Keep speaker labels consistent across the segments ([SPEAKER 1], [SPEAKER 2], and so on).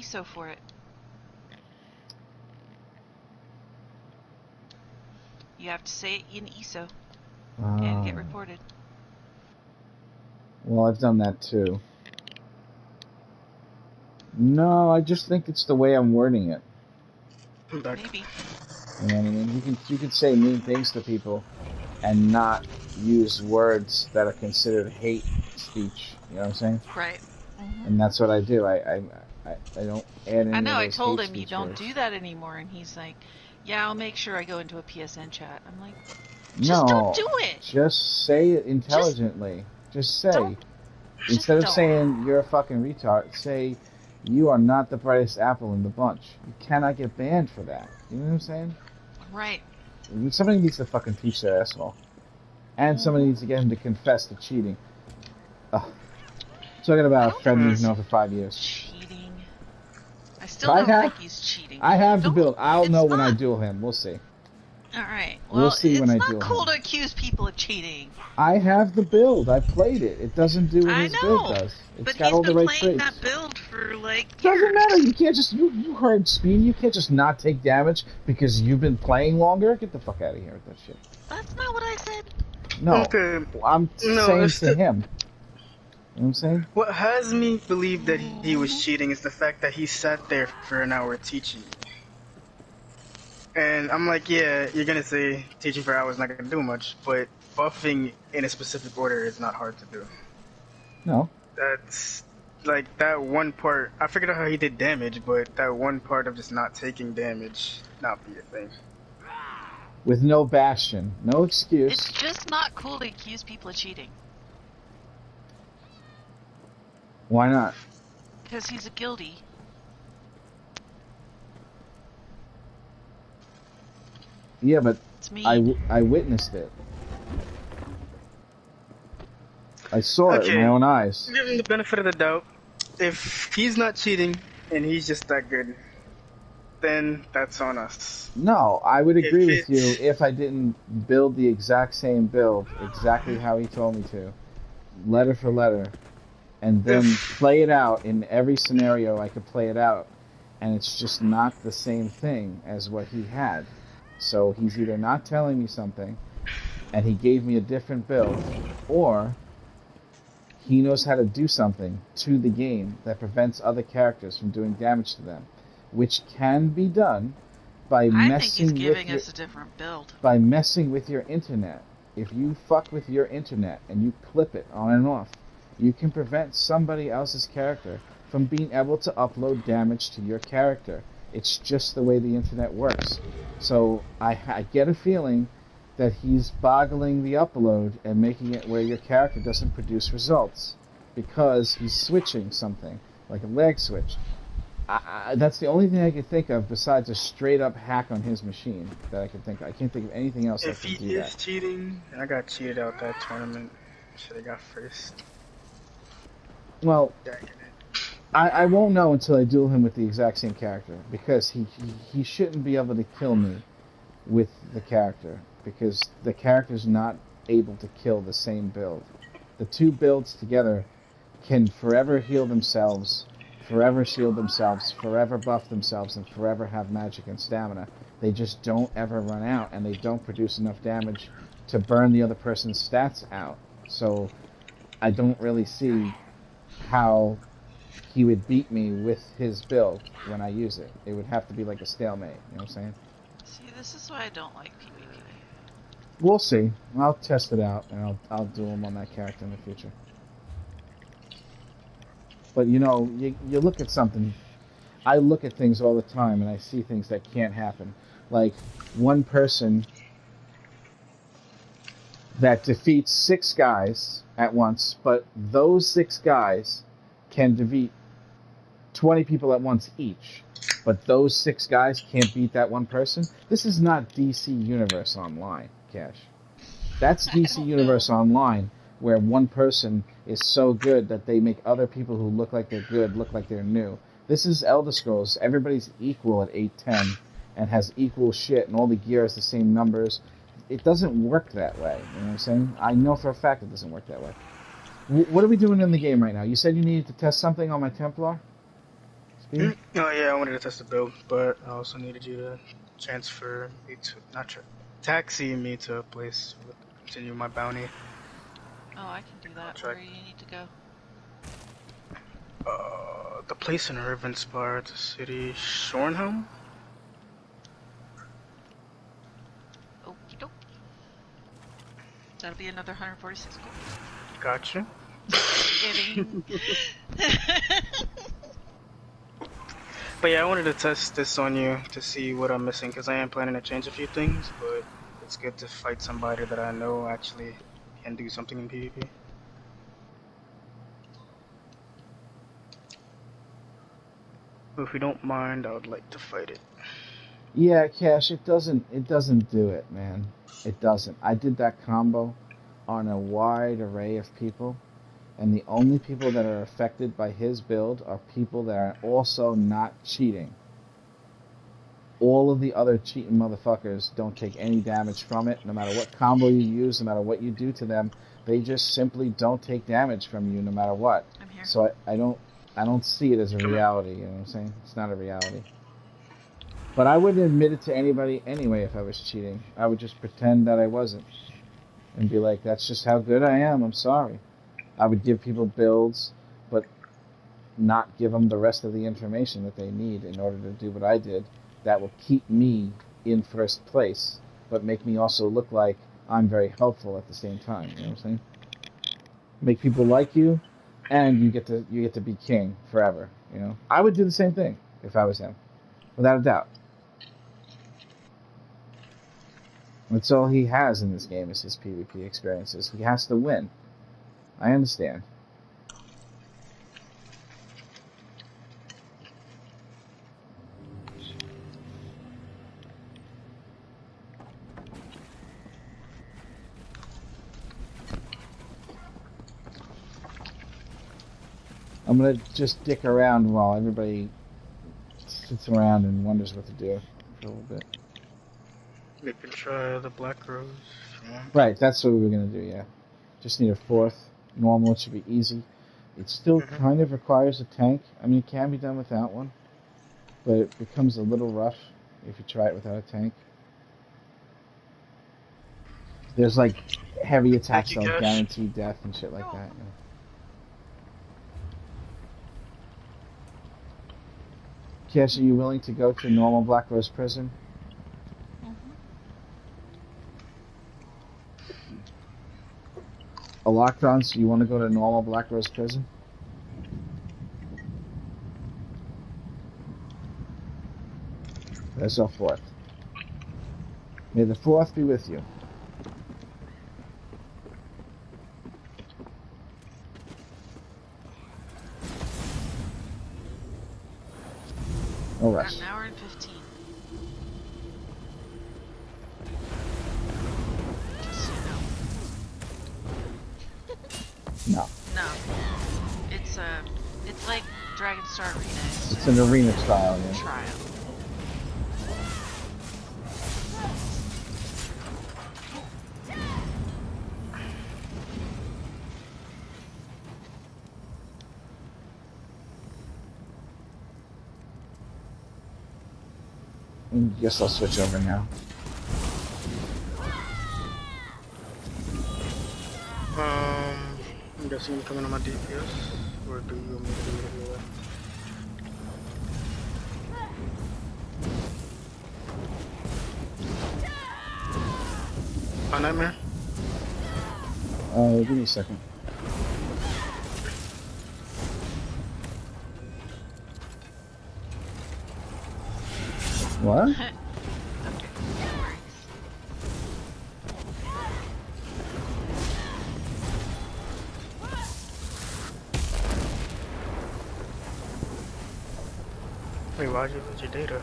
[SPEAKER 1] ESO for it. You have to say it in ESO and get reported.
[SPEAKER 2] Well, I've done that too. No, I just think it's the way I'm wording it.
[SPEAKER 1] Maybe.
[SPEAKER 2] You know what I mean? You can say mean things to people and not use words that are considered hate speech. You know what I'm saying?
[SPEAKER 1] Right. Mm-hmm.
[SPEAKER 2] And that's what I do. I don't add any
[SPEAKER 1] I know.
[SPEAKER 2] of
[SPEAKER 1] I
[SPEAKER 2] those
[SPEAKER 1] told
[SPEAKER 2] hate
[SPEAKER 1] him you
[SPEAKER 2] speech
[SPEAKER 1] don't
[SPEAKER 2] words.
[SPEAKER 1] do that anymore, and he's like, "Yeah, I'll make sure I go into a PSN chat." I'm like,
[SPEAKER 2] No,
[SPEAKER 1] don't do it.
[SPEAKER 2] Just say it intelligently. Just say.
[SPEAKER 1] Don't.
[SPEAKER 2] Instead of
[SPEAKER 1] don't.
[SPEAKER 2] saying you're a fucking retard, say you are not the brightest apple in the bunch. You cannot get banned for that. You know what I'm saying?
[SPEAKER 1] Right.
[SPEAKER 2] Somebody needs to fucking teach their asshole. And somebody needs to get him to confess to cheating. Ugh. Talking about a friend we've known for 5 years.
[SPEAKER 1] Cheating. I still don't think he's cheating.
[SPEAKER 2] I have the build. I'll know when I duel him. We'll see.
[SPEAKER 1] Alright. Well,
[SPEAKER 2] we'll see when I duel him.
[SPEAKER 1] It's not cool to accuse people of cheating.
[SPEAKER 2] I have the build. I played it. It doesn't do what his build does. It's got all the right traits.
[SPEAKER 1] But he's been playing that build for, like, years.
[SPEAKER 2] Doesn't matter. You can't just... You heard Speed. You can't just not take damage because you've been playing longer. Get the fuck out of here with that shit.
[SPEAKER 1] That's not what I said.
[SPEAKER 2] No. Okay. I'm saying to him. You know what I'm saying?
[SPEAKER 3] What has me believe that he was cheating is the fact that he sat there for an hour teaching. And I'm like, yeah, you're gonna say teaching for hours is not gonna do much, but buffing in a specific order is not hard to do.
[SPEAKER 2] No.
[SPEAKER 3] That's like that one part. I figured out how he did damage, but that one part of just not taking damage not be a thing.
[SPEAKER 2] With no bastion, no excuse.
[SPEAKER 1] It's just not cool to accuse people of cheating.
[SPEAKER 2] Why not?
[SPEAKER 1] Because he's a guildie.
[SPEAKER 2] Yeah, but I witnessed it. I saw it with my own eyes.
[SPEAKER 3] Give him the benefit of the doubt. If he's not cheating and he's just that good, then that's on us.
[SPEAKER 2] No, I would agree with you if I didn't build the exact same build, exactly how he told me to, letter for letter, and then play it out in every scenario I could play it out, and it's just not the same thing as what he had. So he's either not telling me something, and he gave me a different build, or he knows how to do something to the game that prevents other characters from doing damage to them, which can be done by messing with your internet. If you fuck with your internet and you clip it on and off, you can prevent somebody else's character from being able to upload damage to your character. It's just the way the internet works. So I get a feeling that he's boggling the upload and making it where your character doesn't produce results because he's switching something, like a lag switch. That's the only thing I can think of besides a straight-up hack on his machine that I can think of. I can't think of anything else that can do that.
[SPEAKER 3] If he is cheating, I got cheated out that tournament. Should have got first.
[SPEAKER 2] Well, I won't know until I duel him with the exact same character, because he shouldn't be able to kill me with the character, because the character's not able to kill the same build. The two builds together can forever heal themselves, forever shield themselves, forever buff themselves, and forever have magic and stamina. They just don't ever run out, and they don't produce enough damage to burn the other person's stats out. So I don't really see how he would beat me with his build when I use it. It would have to be like a stalemate, you know what I'm saying?
[SPEAKER 1] See, this is why I don't like PvP.
[SPEAKER 2] We'll see. I'll test it out, and I'll duel him on that character in the future. But you know, you look at something. I look at things all the time, and I see things that can't happen. Like one person that defeats 6 guys at once, but those 6 guys can defeat 20 people at once each. But those 6 guys can't beat that one person. This is not DC Universe Online, Cash. That's DC Universe Online, where one person is so good that they make other people who look like they're good look like they're new. This is Elder Scrolls. Everybody's equal at 810 and has equal shit, and all the gear has the same numbers. It doesn't work that way. You know what I'm saying? I know for a fact it doesn't work that way. What are we doing in the game right now? You said you needed to test something on my Templar? speed?
[SPEAKER 3] Oh yeah, I wanted to test the build, but I also needed you to transfer me to taxi me to a place to continue my bounty.
[SPEAKER 1] Oh, I can do
[SPEAKER 3] I'll
[SPEAKER 1] that.
[SPEAKER 3] try.
[SPEAKER 1] Where do you need to go?
[SPEAKER 3] The place in Irvin Spar, the city Shornhelm.
[SPEAKER 1] Okie doke. That'll be another 146 gold.
[SPEAKER 3] Gotcha.
[SPEAKER 1] Kidding.
[SPEAKER 3] But yeah, I wanted to test this on you to see what I'm missing because I am planning to change a few things, but it's good to fight somebody that I know actually can do something in PvP. But if you don't mind, I would like to fight it.
[SPEAKER 2] Yeah, Cash, it doesn't do it, man. It doesn't. I did that combo on a wide array of people, and the only people that are affected by his build are people that are also not cheating. All of the other cheating motherfuckers don't take any damage from it, no matter what combo you use, no matter what you do to them. They just simply don't take damage from you, no matter what.
[SPEAKER 1] I'm here.
[SPEAKER 2] So I don't see it as a reality. You know what I'm saying? It's not a reality. But I wouldn't admit it to anybody anyway if I was cheating. I would just pretend that I wasn't, and be like, "That's just how good I am. I'm sorry." I would give people builds, but not give them the rest of the information that they need in order to do what I did. That will keep me in first place, but make me also look like I'm very helpful at the same time. You know what I'm saying? Make people like you, and you get to be king forever. You know, I would do the same thing if I was him, without a doubt. That's all he has in this game is his PvP experiences. He has to win. I understand. I'm gonna just dick around while everybody sits around and wonders what to do for a little bit.
[SPEAKER 3] We can try the Black Rose. Yeah.
[SPEAKER 2] Right, that's what we were gonna do, yeah. Just need a fourth. Normal, it should be easy. It still kind of requires a tank. I mean, it can be done without one, but it becomes a little rough if you try it without a tank. There's like heavy attacks that will guarantee death and shit like that. You know? Cash, are you willing to go to normal Black Rose prison? Electron, so you want to go to normal Black Rose prison? There's our fourth. May the fourth be with you. All right.
[SPEAKER 1] An hour and 15. Just so you know.
[SPEAKER 2] No.
[SPEAKER 1] No. It's like Dragon Star Arena.
[SPEAKER 2] It's an arena trial, yeah.
[SPEAKER 1] Trial.
[SPEAKER 2] I guess I'll switch over now.
[SPEAKER 3] I'm guessing I'm coming on my DPS, or do you want me to do it your way? My nightmare?
[SPEAKER 2] Give me a second. What?
[SPEAKER 1] Okay. No worries.
[SPEAKER 3] Wait, why'd you lose your data?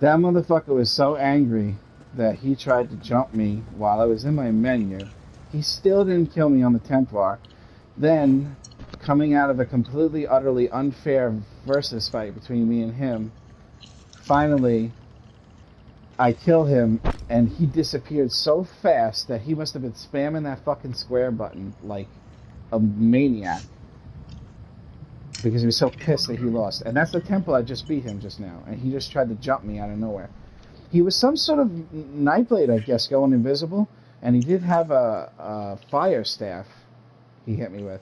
[SPEAKER 2] That motherfucker was so angry that he tried to jump me while I was in my menu. He still didn't kill me on the Templar. Then, coming out of a completely, utterly unfair versus fight between me and him, finally I kill him, and he disappeared so fast that he must have been spamming that fucking square button like a maniac because he was so pissed that he lost. And that's the temple I just beat him just now, and he just tried to jump me out of nowhere. He was some sort of Nightblade, I guess, going invisible, and he did have a fire staff he hit me with.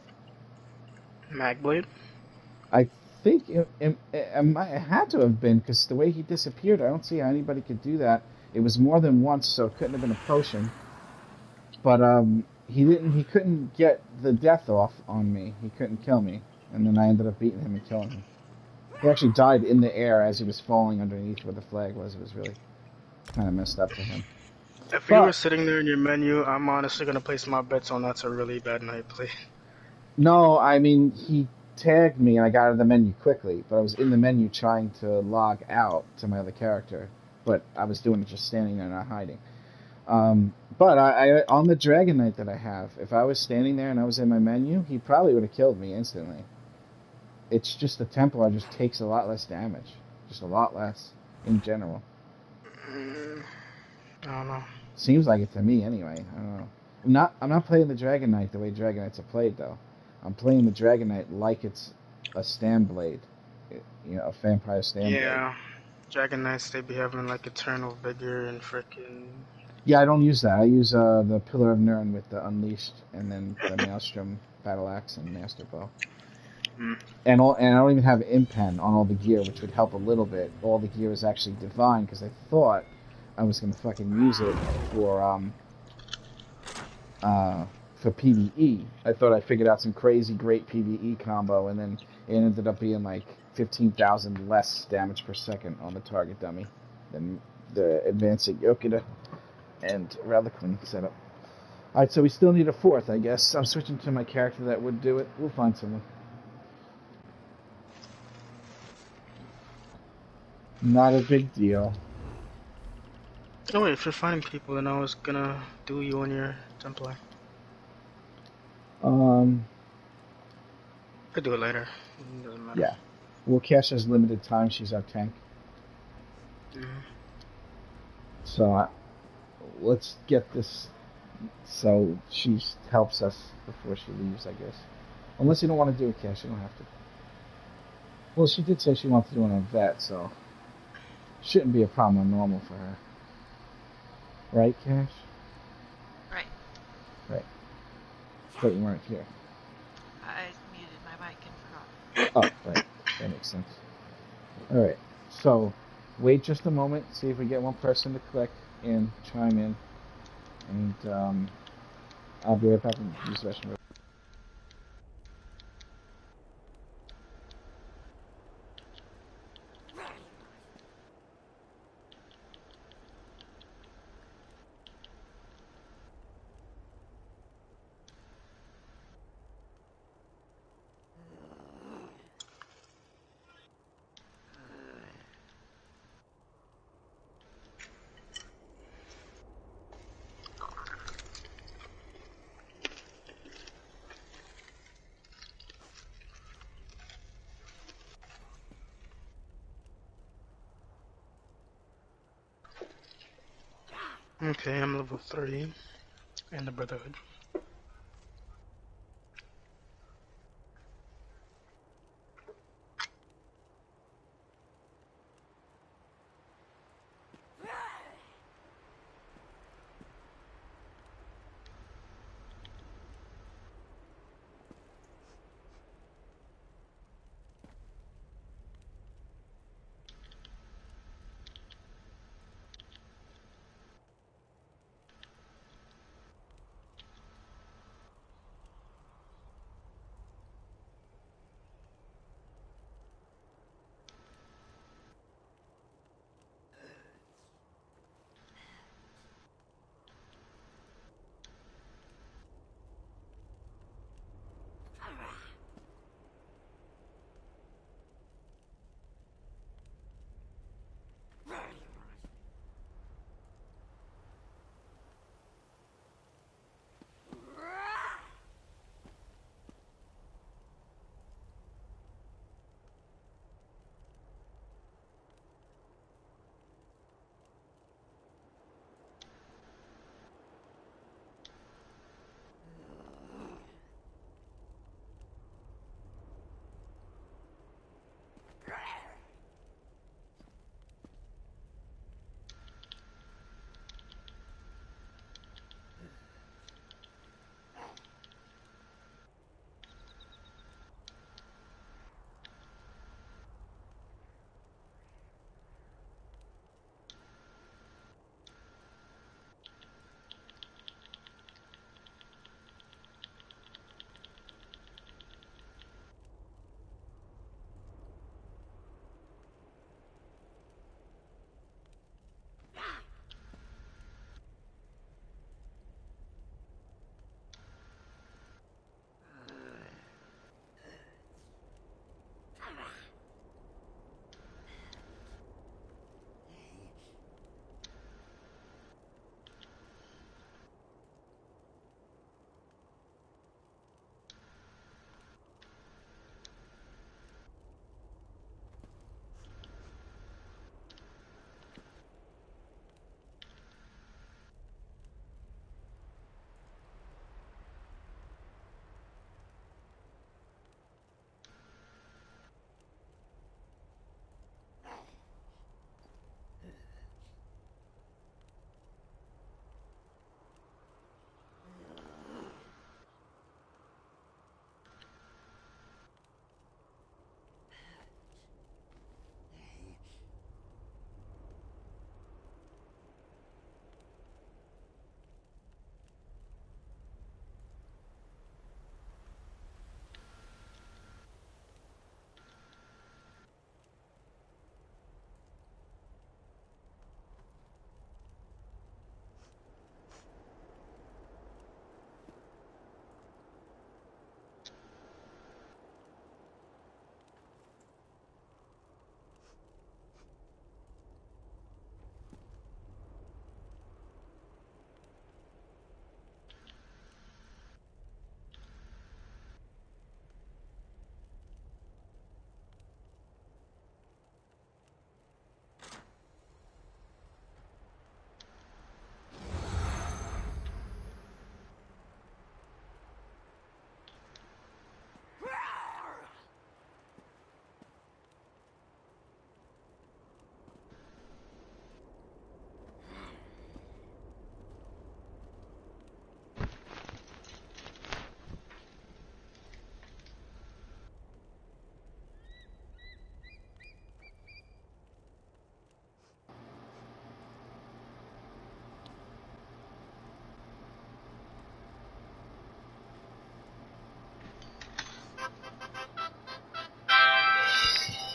[SPEAKER 3] Magblade?
[SPEAKER 2] I think it had to have been, because the way he disappeared, I don't see how anybody could do that. It was more than once, so it couldn't have been a potion. But he couldn't get the death off on me. He couldn't kill me, and then I ended up beating him and killing him. He actually died in the air as he was falling underneath where the flag was. It was really kind of messed up for him.
[SPEAKER 3] If you were sitting there in your menu, I'm honestly gonna place my bets on that's a really bad Nightblade.
[SPEAKER 2] No, I mean, he tagged me and I got out of the menu quickly, but I was in the menu trying to log out to my other character, but I was doing it just standing there, not hiding. But I on the Dragon Knight that I have, if I was standing there and I was in my menu, he probably would have killed me instantly. It's just the Templar just takes a lot less damage, just a lot less in general.
[SPEAKER 3] I don't know.
[SPEAKER 2] Seems like it to me anyway. I don't know. I'm not playing the Dragon Knight the way Dragon Knights are played though. I'm playing the Dragon Knight like it's a stand blade, a vampire stand blade.
[SPEAKER 3] Yeah, Dragon Knights, they be having like Eternal Vigor and frickin'.
[SPEAKER 2] Yeah, I don't use that. I use the Pillar of Nirn with the Unleashed, and then the Maelstrom Battle Axe and Master Bow. And I don't even have Impen on all the gear, which would help a little bit. All the gear is actually divine because I thought I was gonna fucking use it for PvE. I thought I figured out some crazy great PvE combo, and then it ended up being like 15,000 less damage per second on the target dummy than the Advancing Yokida and rather clean setup. Alright, so we still need a fourth, I guess. I'm switching to my character that would do it. We'll find someone. Not a big deal.
[SPEAKER 3] Oh wait, if you're finding people, then I was gonna do you on your Templar. Could do it later. It doesn't matter.
[SPEAKER 2] Yeah. Well, Cash has limited time. She's our tank. So let's get this so she helps us before she leaves, I guess. Unless you don't want to do it, Cash, you don't have to. Well, she did say she wanted to do it on vet, so shouldn't be a problem on normal for her. Right, Cash?
[SPEAKER 1] Right.
[SPEAKER 2] Right. But you weren't here.
[SPEAKER 1] I muted my mic and forgot.
[SPEAKER 2] Oh, right. That makes sense. Alright. So, wait just a moment, see if we get one person to click in, chime in, and I'll be right back and use the restroom.
[SPEAKER 3] Okay, I'm level 3 in the Brotherhood.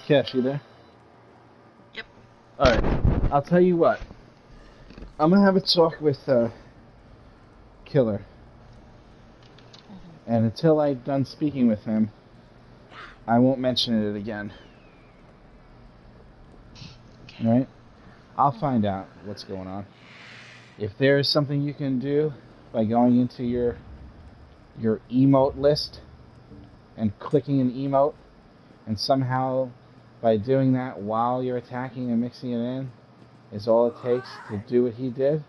[SPEAKER 2] Kesh, you there?
[SPEAKER 1] Yep.
[SPEAKER 2] Alright. I'll tell you what. I'm gonna have a talk with Killer. And until I'm done speaking with him, I won't mention it again.
[SPEAKER 1] Okay.
[SPEAKER 2] Alright? I'll find out what's going on. If there is something you can do by going into your emote list and clicking an emote, and somehow by doing that while you're attacking and mixing it in is all it takes to do what he did,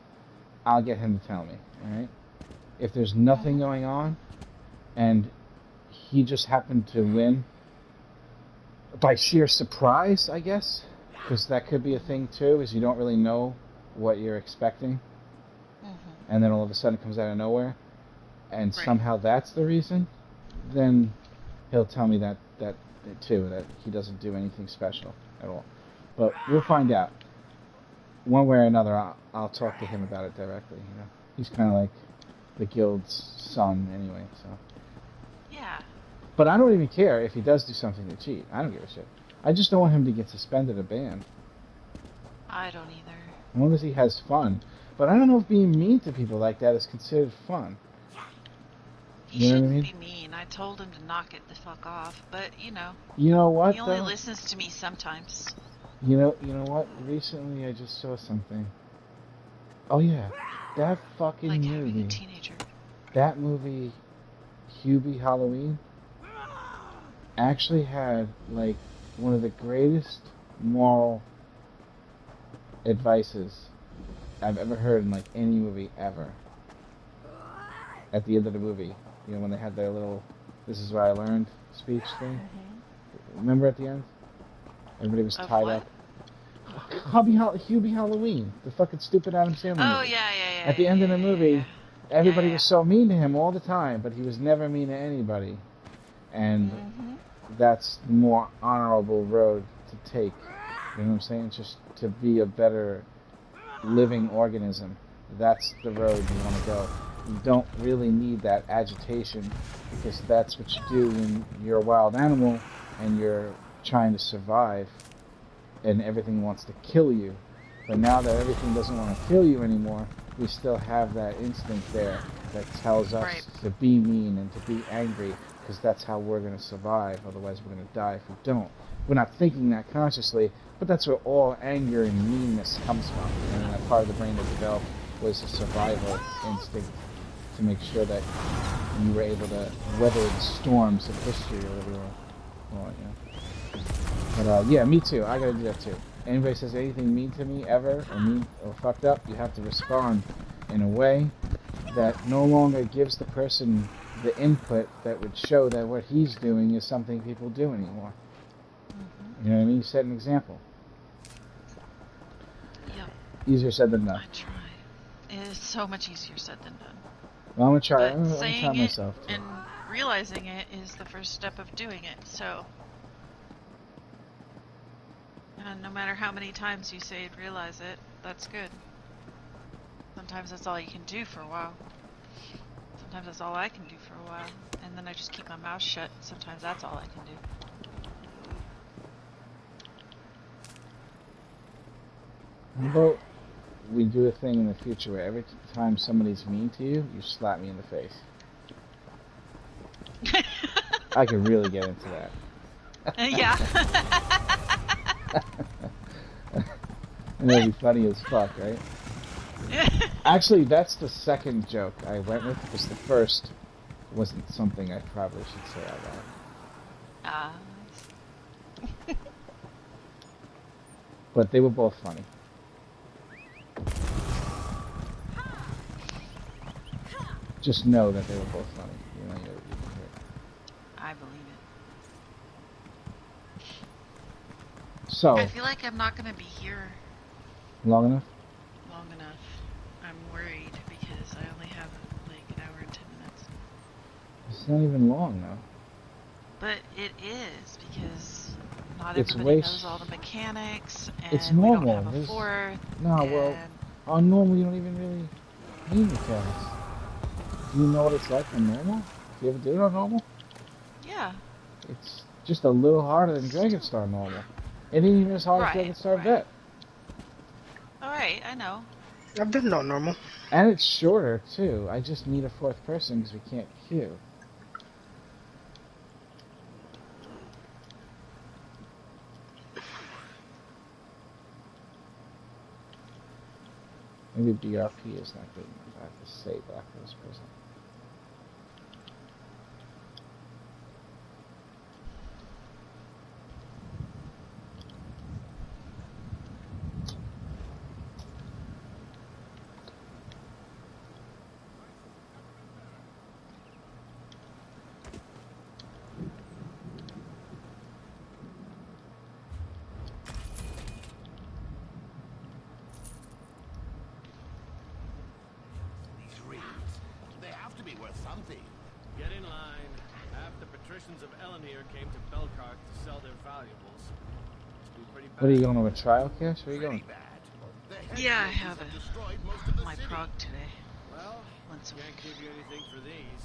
[SPEAKER 2] I'll get him to tell me. Alright? If there's nothing going on and he just happened to win by sheer surprise, I guess, because that could be a thing too, is you don't really know what you're expecting, and then all of a sudden it comes out of nowhere, and
[SPEAKER 1] Right.
[SPEAKER 2] somehow that's the reason, then he'll tell me that too, that he doesn't do anything special at all. But we'll find out. One way or another, I'll talk to him about it directly. You know, he's kind of like the guild's son anyway, so.
[SPEAKER 1] Yeah.
[SPEAKER 2] But I don't even care if he does do something to cheat. I don't give a shit. I just don't want him to get suspended or banned.
[SPEAKER 1] I don't either.
[SPEAKER 2] As long as he has fun. But I don't know if being mean to people like that is considered fun.
[SPEAKER 1] He
[SPEAKER 2] You know what I
[SPEAKER 1] shouldn't
[SPEAKER 2] mean?
[SPEAKER 1] be mean. I told him to knock it the fuck off, but you know,
[SPEAKER 2] You know what,
[SPEAKER 1] he only
[SPEAKER 2] though?
[SPEAKER 1] listens to me sometimes.
[SPEAKER 2] You know what? Recently I just saw something. Oh yeah, that fucking
[SPEAKER 1] Like having
[SPEAKER 2] movie.
[SPEAKER 1] a teenager.
[SPEAKER 2] That movie, Hubie Halloween, actually had like one of the greatest moral advices I've ever heard in like any movie ever. At the end of the movie, you know, when they had their little "This is what I learned" speech thing. Remember at the end? Everybody was
[SPEAKER 1] Of
[SPEAKER 2] tied
[SPEAKER 1] what?
[SPEAKER 2] up. Hubie Halloween, the fucking stupid Adam Sandler
[SPEAKER 1] Oh
[SPEAKER 2] movie.
[SPEAKER 1] yeah.
[SPEAKER 2] At the end of the movie, everybody
[SPEAKER 1] Yeah.
[SPEAKER 2] was so mean to him all the time, but he was never mean to anybody. And that's the more honorable road to take. You know what I'm saying? Just to be a better living organism. That's the road you want to go. You don't really need that agitation, because that's what you do when you're a wild animal and you're trying to survive and everything wants to kill you. But now that everything doesn't want to kill you anymore, we still have that instinct there that tells us
[SPEAKER 1] Right.
[SPEAKER 2] to be mean and to be angry, because that's how we're going to survive. Otherwise we're going to die if we don't. We're not thinking that consciously, but that's where all anger and meanness comes from. And that part of the brain that developed was a survival instinct to make sure that you were able to weather the storms of history or whatever you want, you know. But yeah, me too. I gotta do that too. Anybody says anything mean to me ever, or mean or fucked up, you have to respond in a way that no longer gives the person the input that would show that what he's doing is something people do anymore. You know what I mean? You set an example.
[SPEAKER 1] Yep.
[SPEAKER 2] Easier said than done.
[SPEAKER 1] I try. It is so much easier said than done.
[SPEAKER 2] Well, I'm gonna try.
[SPEAKER 1] But
[SPEAKER 2] I'm gonna
[SPEAKER 1] saying
[SPEAKER 2] try
[SPEAKER 1] it
[SPEAKER 2] myself too.
[SPEAKER 1] and realizing it is the first step of doing it. So, and no matter how many times you say realize it, that's good. Sometimes that's all you can do for a while. Sometimes that's all I can do for a while. And then I just keep my mouth shut. Sometimes that's all I can do.
[SPEAKER 2] How about we do a thing in the future where every time somebody's mean to you, you slap me in the face? I could really get into that.
[SPEAKER 1] Yeah.
[SPEAKER 2] And it'd be funny as fuck, right? Actually, that's the second joke I went with, because the first wasn't something I probably should say out loud. But they were both funny. Just know that they were both funny. You know, you can hear it.
[SPEAKER 1] I believe it.
[SPEAKER 2] So,
[SPEAKER 1] I feel like I'm not going to be here
[SPEAKER 2] long enough?
[SPEAKER 1] long enough. I'm worried because I only have like an hour and 10 minutes.
[SPEAKER 2] It's not even long, though.
[SPEAKER 1] But it is because not
[SPEAKER 2] It's
[SPEAKER 1] everybody
[SPEAKER 2] waste-
[SPEAKER 1] knows all the mechanics, and
[SPEAKER 2] It's
[SPEAKER 1] we
[SPEAKER 2] normal.
[SPEAKER 1] don't have a
[SPEAKER 2] There's-
[SPEAKER 1] fourth.
[SPEAKER 2] No, well,
[SPEAKER 1] and
[SPEAKER 2] on normal you don't even really need mechanics. Do you know what it's like on normal? Do you ever do it on normal?
[SPEAKER 1] yeah,
[SPEAKER 2] It's just a little harder than Dragonstar normal. It ain't even as hard as
[SPEAKER 1] Right,
[SPEAKER 2] Dragonstar
[SPEAKER 1] right.
[SPEAKER 2] Vet.
[SPEAKER 1] Alright, I know.
[SPEAKER 3] I've done not normal.
[SPEAKER 2] And it's shorter, too. I just need a fourth person because we can't queue. Maybe BRP is not good enough. I have to say Black Rose Prison.
[SPEAKER 4] These rings, they have to be worth something.
[SPEAKER 5] Get in line. Half the patricians of Elenir came to Belkarth to sell their valuables. Must be pretty bad.
[SPEAKER 2] What are you going on a trial, Cash? Where are you going?
[SPEAKER 4] Pretty bad. The hedge
[SPEAKER 1] Yeah, I
[SPEAKER 4] mages
[SPEAKER 1] have
[SPEAKER 4] destroyed most of the
[SPEAKER 1] my
[SPEAKER 4] city.
[SPEAKER 1] prog today.
[SPEAKER 5] Well,
[SPEAKER 1] Once a
[SPEAKER 5] can't
[SPEAKER 1] week.
[SPEAKER 5] give you anything for these.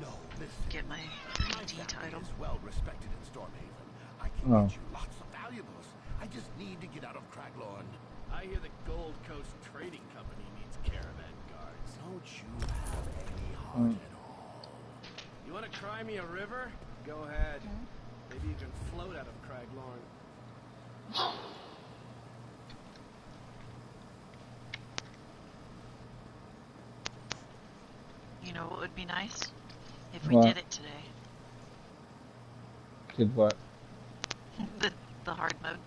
[SPEAKER 4] No, listen.
[SPEAKER 1] Get my
[SPEAKER 4] My
[SPEAKER 1] PD
[SPEAKER 4] family
[SPEAKER 1] title.
[SPEAKER 4] is well respected in Stormhaven. I can
[SPEAKER 2] Oh.
[SPEAKER 4] get you lots of valuables. I just need to get out of Craglorn.
[SPEAKER 5] I hear the Gold Coast Trading Company needs caravan guards.
[SPEAKER 4] Don't you have any heart at all?
[SPEAKER 5] You want to cry me a river? Go ahead. Maybe you can float out of Craglorn.
[SPEAKER 1] You know what would be nice? If we
[SPEAKER 2] What?
[SPEAKER 1] did it today.
[SPEAKER 2] Did what?
[SPEAKER 1] the hard mode.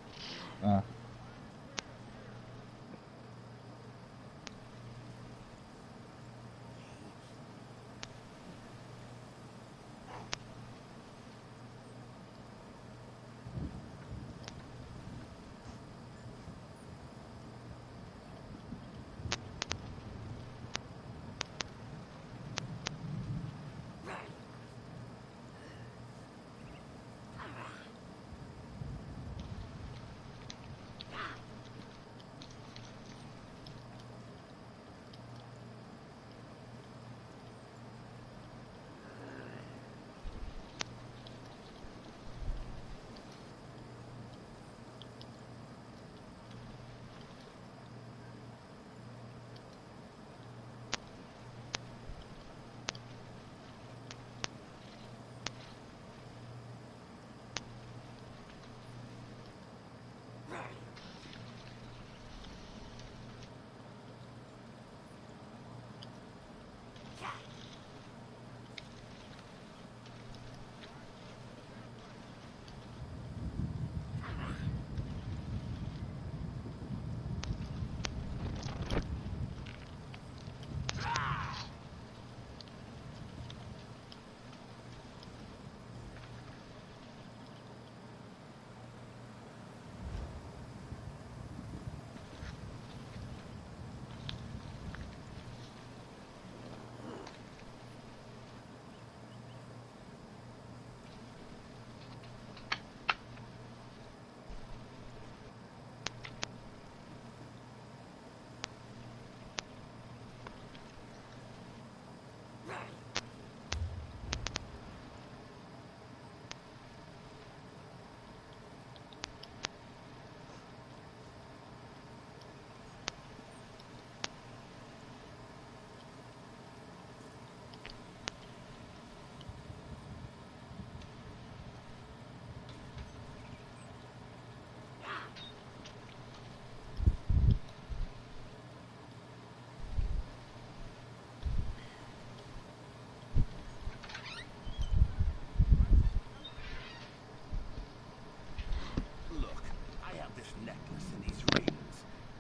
[SPEAKER 4] Look, I have this necklace and these rings.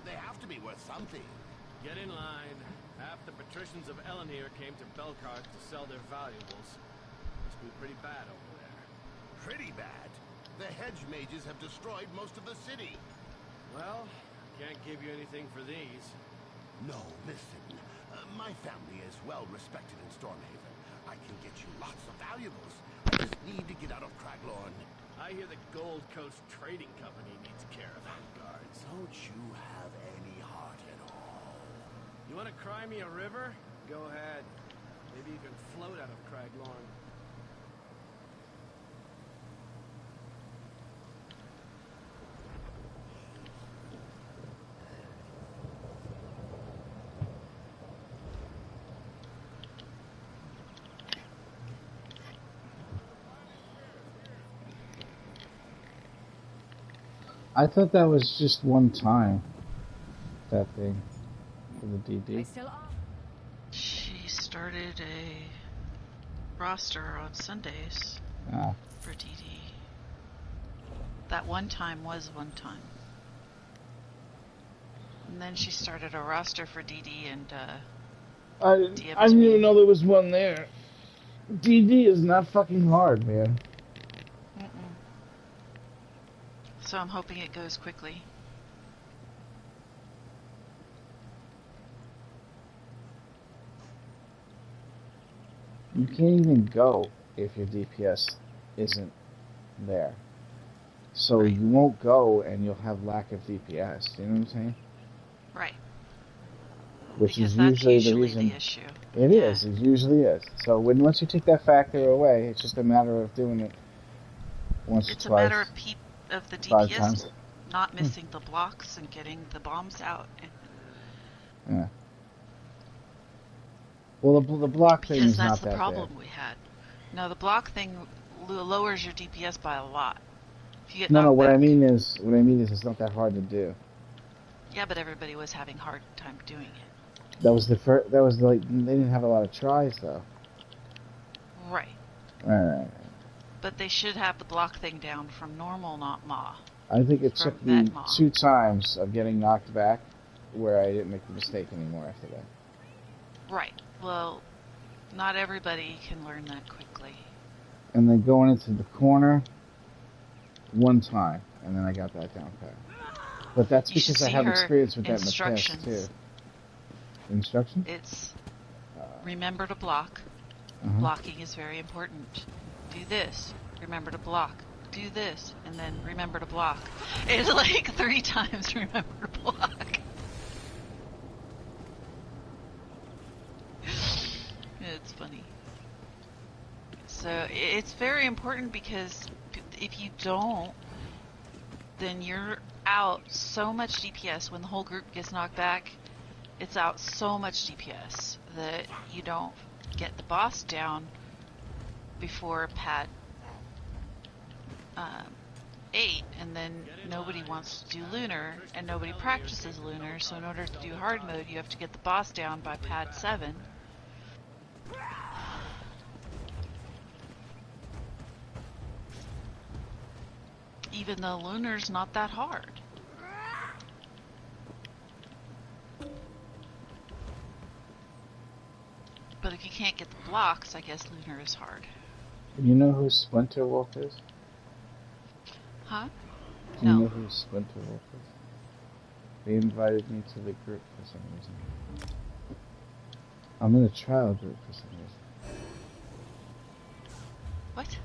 [SPEAKER 4] They have to be worth something.
[SPEAKER 5] Get in line. Half the patricians of Elenir came to Belkarth to sell their valuables. Must be pretty bad over there.
[SPEAKER 4] Pretty bad. The hedge mages have destroyed most of the city.
[SPEAKER 5] Well, can't give you anything for these.
[SPEAKER 4] No, listen. My family is well respected in Stormhaven. I can get you lots of valuables. I just need to get out of Craglorn.
[SPEAKER 5] I hear the Gold Coast Trading Company needs caravan guards.
[SPEAKER 4] Don't you have any heart at all?
[SPEAKER 5] You want to cry me a river? Go ahead. Maybe you can float out of Craglorn.
[SPEAKER 2] I thought that was just one time. That thing for the
[SPEAKER 6] I
[SPEAKER 2] DD.
[SPEAKER 6] still are.
[SPEAKER 1] She started a roster on Sundays
[SPEAKER 2] Ah,
[SPEAKER 1] for DD. That one time was one time. And then she started a roster for DD and
[SPEAKER 2] I
[SPEAKER 1] DM'd
[SPEAKER 2] didn't
[SPEAKER 1] me.
[SPEAKER 2] even know there was one there. DD is not fucking hard, man.
[SPEAKER 1] Mm-mm. So I'm hoping it goes quickly.
[SPEAKER 2] You can't even go if your DPS isn't there. So
[SPEAKER 1] Right.
[SPEAKER 2] you won't go and you'll have lack of DPS. You know what I'm saying?
[SPEAKER 1] Right.
[SPEAKER 2] Which
[SPEAKER 1] Because
[SPEAKER 2] is
[SPEAKER 1] that's
[SPEAKER 2] usually
[SPEAKER 1] usually
[SPEAKER 2] the reason.
[SPEAKER 1] the issue.
[SPEAKER 2] It
[SPEAKER 1] Yeah.
[SPEAKER 2] is. It usually is. So once you take that factor away, it's just a matter of doing it once
[SPEAKER 1] It's
[SPEAKER 2] or
[SPEAKER 1] a
[SPEAKER 2] twice,
[SPEAKER 1] matter of the
[SPEAKER 2] 5
[SPEAKER 1] DPS
[SPEAKER 2] times.
[SPEAKER 1] not missing the blocks and getting the bombs out.
[SPEAKER 2] Yeah. Well, the block thing
[SPEAKER 1] Because
[SPEAKER 2] is
[SPEAKER 1] that's
[SPEAKER 2] not
[SPEAKER 1] the
[SPEAKER 2] that
[SPEAKER 1] problem
[SPEAKER 2] bad.
[SPEAKER 1] we had. No, the block thing lowers your DPS by a lot. If you get
[SPEAKER 2] No,
[SPEAKER 1] knocked
[SPEAKER 2] what I
[SPEAKER 1] back.
[SPEAKER 2] mean is it's not that hard to do.
[SPEAKER 1] Yeah, but everybody was having hard time doing it.
[SPEAKER 2] That was like they didn't have a lot of tries though.
[SPEAKER 1] Right.
[SPEAKER 2] Alright.
[SPEAKER 1] But they should have the block thing down from normal, not Ma.
[SPEAKER 2] I think it
[SPEAKER 1] From
[SPEAKER 2] took me
[SPEAKER 1] Vetmon.
[SPEAKER 2] 2 times of getting knocked back where I didn't make the mistake anymore after that.
[SPEAKER 1] Right. Well, not everybody can learn that quickly.
[SPEAKER 2] And then going into the corner 1 time, and then I got that down pat. But that's
[SPEAKER 1] You should
[SPEAKER 2] because I
[SPEAKER 1] see
[SPEAKER 2] have
[SPEAKER 1] her
[SPEAKER 2] experience with that in the past
[SPEAKER 1] instructions.
[SPEAKER 2] too. Instructions?
[SPEAKER 1] It's remember to block.
[SPEAKER 2] Uh-huh.
[SPEAKER 1] Blocking is very important. Do this. Remember to block. Do this. And then remember to block. It's like 3 times remember to block. It's funny. So it's very important because if you don't, then you're out so much DPS when the whole group gets knocked back. It's out so much DPS that you don't get the boss down before pad 8, and then nobody wants to do lunar, and nobody practices lunar, so in order to do hard mode you have to get the boss down by pad 7. Even though lunar's not that hard. But if you can't get the blocks, I guess lunar is hard.
[SPEAKER 2] You know who Splinter Wolf is?
[SPEAKER 1] Huh?
[SPEAKER 2] Do you
[SPEAKER 1] No.
[SPEAKER 2] know who Splinter Wolf is? They invited me to the group for some reason. I'm in a trial group for some reason.
[SPEAKER 1] What?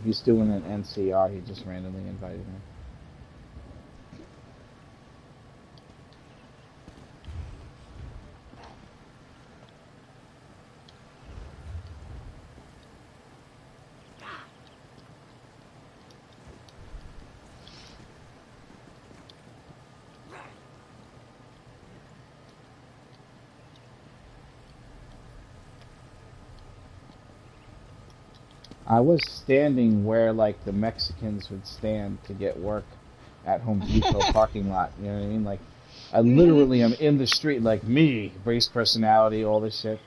[SPEAKER 2] He's doing an NCR, he just randomly invited me. I was standing where like the Mexicans would stand to get work at Home Depot parking lot. You know what I mean? Like, I literally am in the street, like me, race personality, all this shit.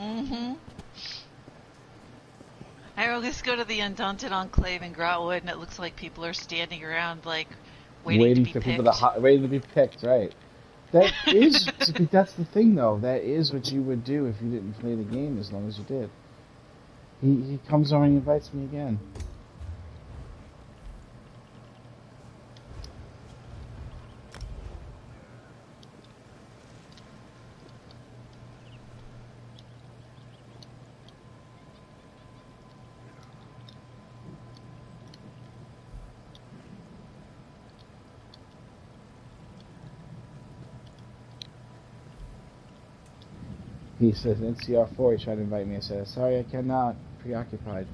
[SPEAKER 1] Mm-hmm. I always go to the Undaunted Enclave in Grotwood, and it looks like people are standing around, like, waiting to be
[SPEAKER 2] for
[SPEAKER 1] picked.
[SPEAKER 2] people to waiting to be picked, right? That is, that's the thing though. That is what you would do if you didn't play the game as long as you did. He comes over and invites me again. He says NCR4, he tried to invite me. I said, sorry, I cannot. Preoccupied.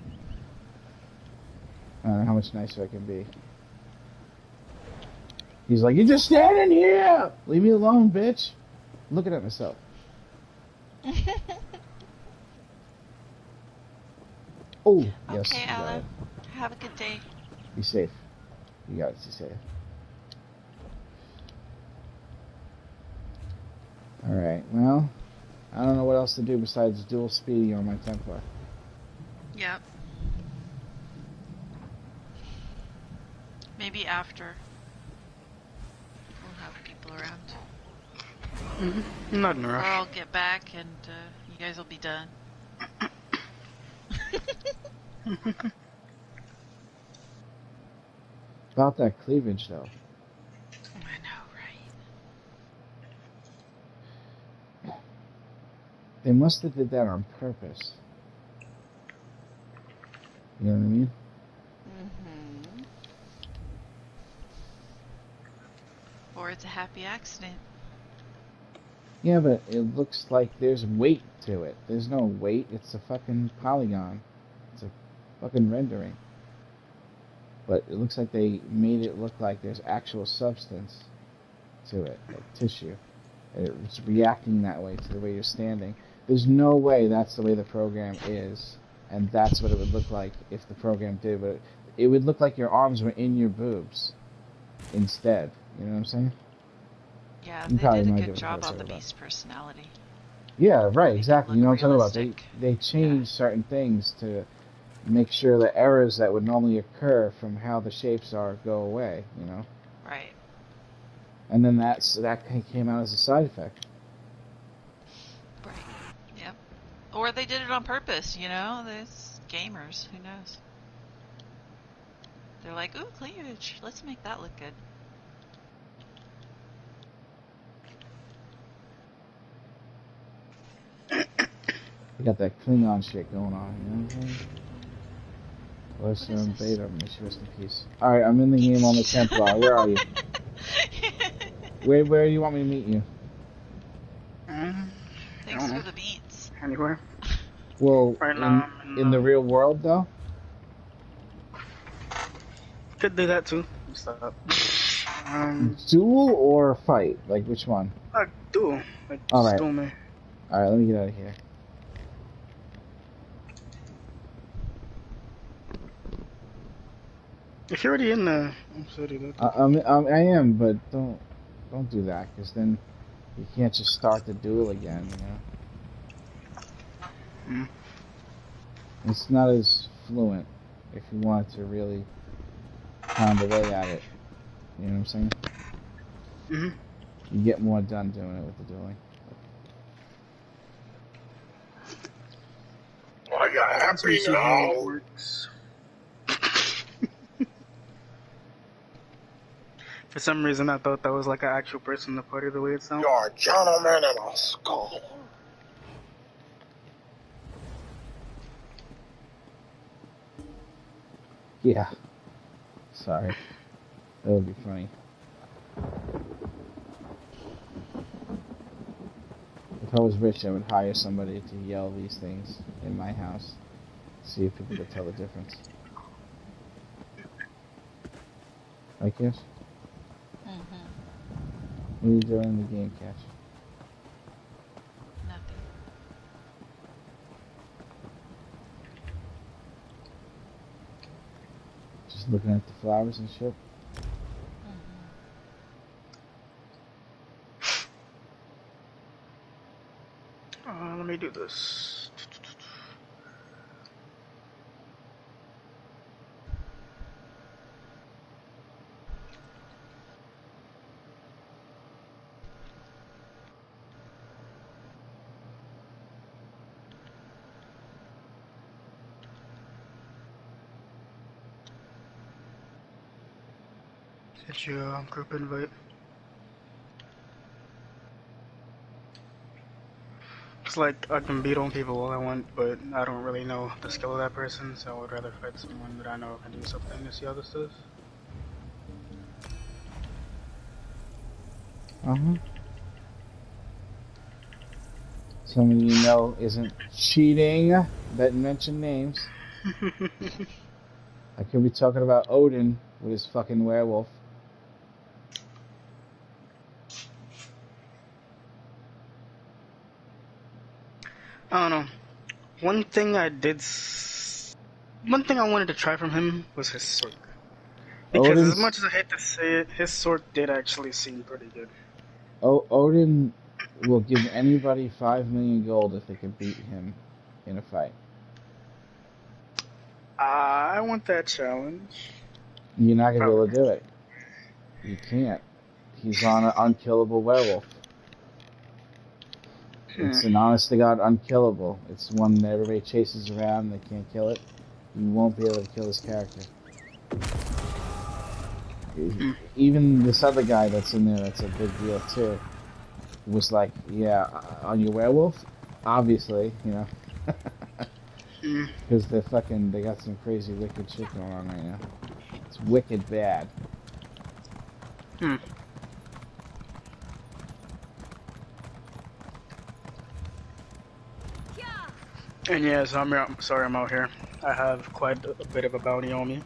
[SPEAKER 2] I don't know how much nicer I can be. He's like, you're just standing here! Leave me alone, bitch! looking at myself. Oh, yes,
[SPEAKER 1] Okay,
[SPEAKER 2] you got
[SPEAKER 1] Alan.
[SPEAKER 2] it.
[SPEAKER 1] Have a good day.
[SPEAKER 2] Be safe. You got it, be safe. Alright, well, I don't know what else to do besides dual Speedy on my Templar.
[SPEAKER 1] Yep. Maybe after. We'll have people around.
[SPEAKER 3] Not in a
[SPEAKER 1] Or
[SPEAKER 3] rush.
[SPEAKER 1] I'll get back and you guys will be done.
[SPEAKER 2] About that cleavage, though.
[SPEAKER 1] I know, right?
[SPEAKER 2] They must have did that on purpose. You know what I mean?
[SPEAKER 1] Mm-hmm. Or it's a happy accident.
[SPEAKER 2] Yeah, but it looks like there's weight to it. There's no weight. It's a fucking polygon. It's a fucking rendering. But it looks like they made it look like there's actual substance to it, like tissue. It's reacting that way to the way you're standing. There's no way that's the way the program is, and that's what it would look like if the program did. But it would look like your arms were in your boobs instead. You know what I'm saying?
[SPEAKER 1] Yeah,
[SPEAKER 2] You
[SPEAKER 1] they
[SPEAKER 2] probably
[SPEAKER 1] did a
[SPEAKER 2] might
[SPEAKER 1] good
[SPEAKER 2] give it a
[SPEAKER 1] job
[SPEAKER 2] fair
[SPEAKER 1] on the
[SPEAKER 2] shake of
[SPEAKER 1] Beast's personality.
[SPEAKER 2] Yeah, right,
[SPEAKER 1] Make it
[SPEAKER 2] exactly. You know
[SPEAKER 1] look
[SPEAKER 2] what I'm talking about?
[SPEAKER 1] realistic.
[SPEAKER 2] They changed certain things to make sure the errors that would normally occur from how the shapes are go away, you know?
[SPEAKER 1] Right.
[SPEAKER 2] And then that came out as a side effect.
[SPEAKER 1] Right. Yep. Or they did it on purpose, you know? There's gamers. Who knows? They're like, ooh, cleavage. Let's make that look good.
[SPEAKER 2] You got that Klingon shit going on, you know what I'm saying? Let's
[SPEAKER 1] What is this?
[SPEAKER 2] Vader, may she rest in peace. Alright, I'm in the game on the Templar. Where are you? Where do you want me to meet you?
[SPEAKER 1] Thanks for the beats.
[SPEAKER 3] Anywhere.
[SPEAKER 2] Well,
[SPEAKER 3] Right now, I'm
[SPEAKER 2] in the real world, though?
[SPEAKER 3] Could do that too. Stop.
[SPEAKER 2] Duel or fight? Like, which one?
[SPEAKER 3] Duel. Like,
[SPEAKER 2] All
[SPEAKER 3] just
[SPEAKER 2] right.
[SPEAKER 3] duel me.
[SPEAKER 2] Alright, let me get out of here.
[SPEAKER 3] If you're already in the city, that's
[SPEAKER 2] I am, but don't do that, because then you can't just start the duel again, you know?
[SPEAKER 3] Mm.
[SPEAKER 2] It's not as fluent if you want to really pound away at it. You know what I'm saying?
[SPEAKER 3] Mm-hmm.
[SPEAKER 2] You get more done doing it with the dueling.
[SPEAKER 4] Are you happy
[SPEAKER 3] See how it
[SPEAKER 4] now?
[SPEAKER 3] works. For some reason, I thought that was like an actual person in the party the way it sounded.
[SPEAKER 4] You're a gentleman and a scholar.
[SPEAKER 2] Yeah. Sorry. That would be funny. If I was rich, I would hire somebody to yell these things in my house. See if people could tell the difference. Right, Cash?
[SPEAKER 1] Mm-hmm.
[SPEAKER 2] What are you doing in the game, Cash?
[SPEAKER 1] Nothing.
[SPEAKER 2] Just looking at the flowers and shit?
[SPEAKER 3] Let me do this. Get your group invite. It's like I can beat on people all I want, but I don't really know the skill of that person, so I would rather fight someone that I know can do something to see how this does.
[SPEAKER 2] Uh-huh. Someone you know isn't cheating. That mention names. I could be talking about Odin with his fucking werewolf.
[SPEAKER 3] I don't know. One thing one thing I wanted to try from him was his sword. Because as much as I hate to say it, his sword did actually seem pretty good.
[SPEAKER 2] Odin will give anybody 5 million gold if they can beat him in a fight.
[SPEAKER 3] I want that challenge.
[SPEAKER 2] You're not gonna be able to do it. You can't. He's on an unkillable werewolf. It's an honest to God unkillable. It's one that everybody chases around and they can't kill it. You won't be able to kill his character. Even this other guy that's in there, that's a big deal too, was like, yeah, on your werewolf? Obviously, you know. Because they got some crazy wicked shit going on right now. It's wicked bad.
[SPEAKER 3] And yes, I'm sorry I'm out here. I have quite a bit of a bounty on me.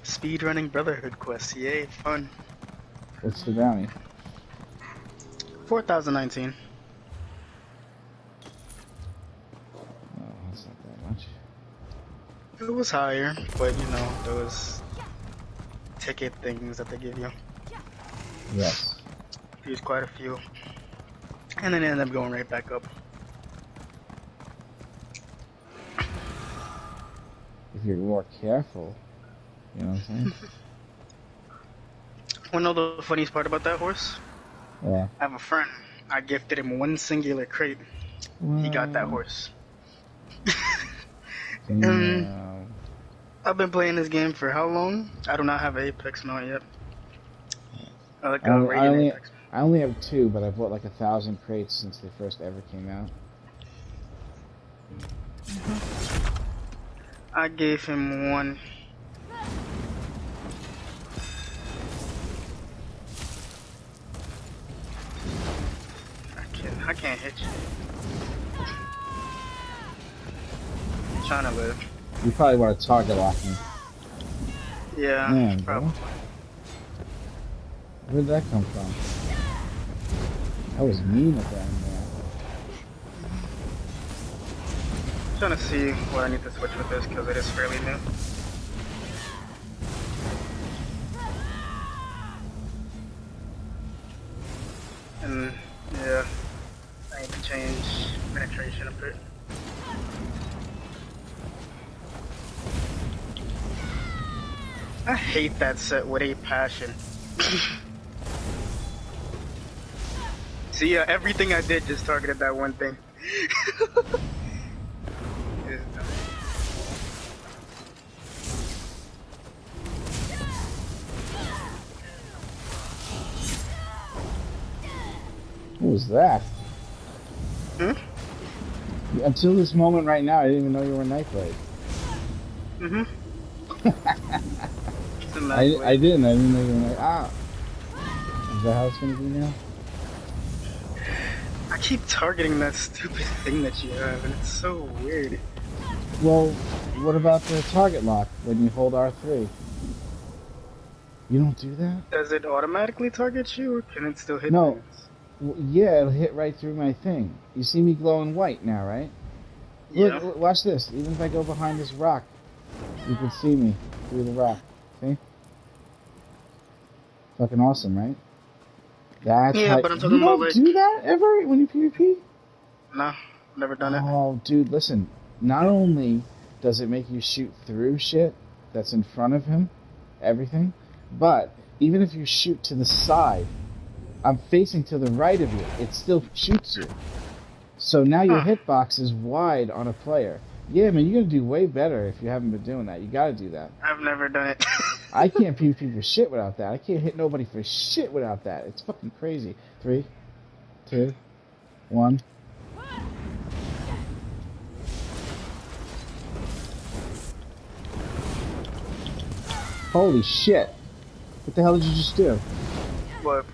[SPEAKER 3] Speedrunning Brotherhood quest, yay, fun.
[SPEAKER 2] What's the bounty?
[SPEAKER 3] 4,019.
[SPEAKER 2] Oh, that's not that much.
[SPEAKER 3] It was higher, but you know, those ticket things that they give you.
[SPEAKER 2] Yes.
[SPEAKER 3] There's quite a few. And then it ended up going right back up.
[SPEAKER 2] If you're more careful, you know what I'm saying?
[SPEAKER 3] Wanna know the funniest part about that horse?
[SPEAKER 2] Yeah.
[SPEAKER 3] I have a friend. I gifted him one singular crate. He got that horse. I've been playing this game for how long? I do not have an Apex mount yet.
[SPEAKER 2] I only have 2, but I bought like 1,000 crates since they first ever came out.
[SPEAKER 3] I gave him one. I can't hit you. I'm trying to live.
[SPEAKER 2] You probably want to target lock me.
[SPEAKER 3] Yeah,
[SPEAKER 2] Man,
[SPEAKER 3] probably.
[SPEAKER 2] bro. Where'd that come from? That was mean of them, man.
[SPEAKER 3] I'm trying to see what I need to switch with this because it is fairly new. And yeah, I need to change penetration a bit. I hate that set with a passion. See, everything I did just targeted that one thing.
[SPEAKER 2] What was that? Until this moment right now, I didn't even know you were a Nightblade. I didn't know you were like, ah. Is that how it's gonna be now?
[SPEAKER 3] I keep targeting that stupid thing that you have, and it's so weird.
[SPEAKER 2] Well, what about the target lock when you hold R3? You don't do that?
[SPEAKER 3] Does it automatically target you, or can it still hit
[SPEAKER 2] No.
[SPEAKER 3] things?
[SPEAKER 2] Well, yeah, it'll hit right through my thing. You see me glowing white now, right?
[SPEAKER 3] Yeah.
[SPEAKER 2] Look, watch this. Even if I go behind this rock, you can see me through the rock. See? Fucking awesome, right? That's
[SPEAKER 3] yeah, but I'm talking
[SPEAKER 2] you
[SPEAKER 3] about
[SPEAKER 2] don't do that ever when you PvP?
[SPEAKER 3] No, never done it.
[SPEAKER 2] Oh, dude, listen. Not only does it make you shoot through shit that's in front of him, everything, but even if you shoot to the side, I'm facing to the right of you, it still shoots you. So now your hitbox is wide on a player. Yeah, man, you're gonna do way better if you haven't been doing that. You gotta do that.
[SPEAKER 3] I've never done it.
[SPEAKER 2] I can't PvP for shit without that. I can't hit nobody for shit without that. It's fucking crazy. 3, 2, 1. Holy shit. What the hell did you just do?
[SPEAKER 3] What?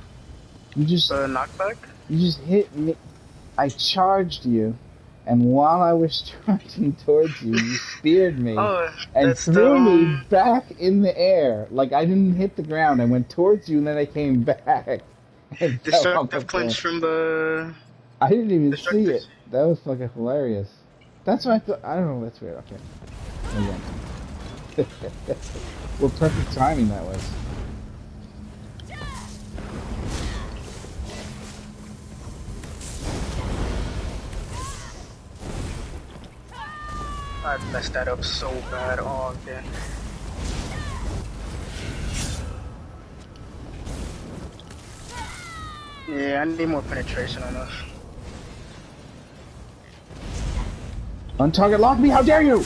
[SPEAKER 2] You just
[SPEAKER 3] knockback?
[SPEAKER 2] You just hit me. I charged you, and while I was charging towards you, you speared me and threw me back in the air. Like I didn't hit the ground. I went towards you, and then I came back,
[SPEAKER 3] Destructive clinch from the
[SPEAKER 2] I didn't even see
[SPEAKER 3] destructors.
[SPEAKER 2] it. That was fucking hilarious. That's what I thought. I don't know. That's weird. Okay. Again. Well, perfect timing that was.
[SPEAKER 3] I messed that up so bad. Oh, again. Yeah, I need more penetration on us.
[SPEAKER 2] On target, lock me! How dare you!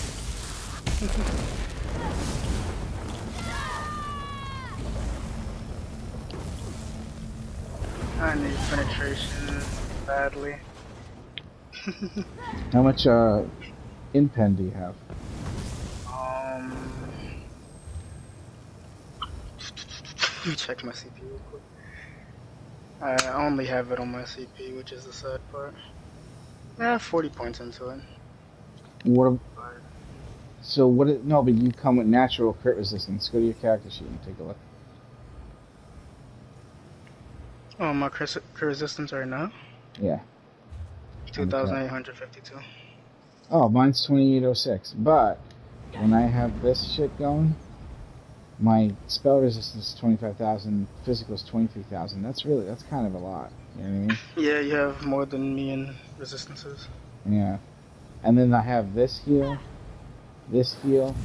[SPEAKER 3] I need penetration badly.
[SPEAKER 2] How much in-pen do you have?
[SPEAKER 3] Let me check my CPU real quick. I only have it on my CPU, which is the sad part. I have 40 points into it.
[SPEAKER 2] What? So what? No, but you come with natural crit resistance. Go to your character sheet and take a look.
[SPEAKER 3] Oh, my crit resistance right now?
[SPEAKER 2] Yeah.
[SPEAKER 3] 2,852.
[SPEAKER 2] Oh, mine's 2806. But when I have this shit going, my spell resistance is 25,000, physical is 23,000. That's kind of a lot. You know what I mean?
[SPEAKER 3] Yeah, you have more than me in resistances.
[SPEAKER 2] Yeah. And then I have this heal. This heal.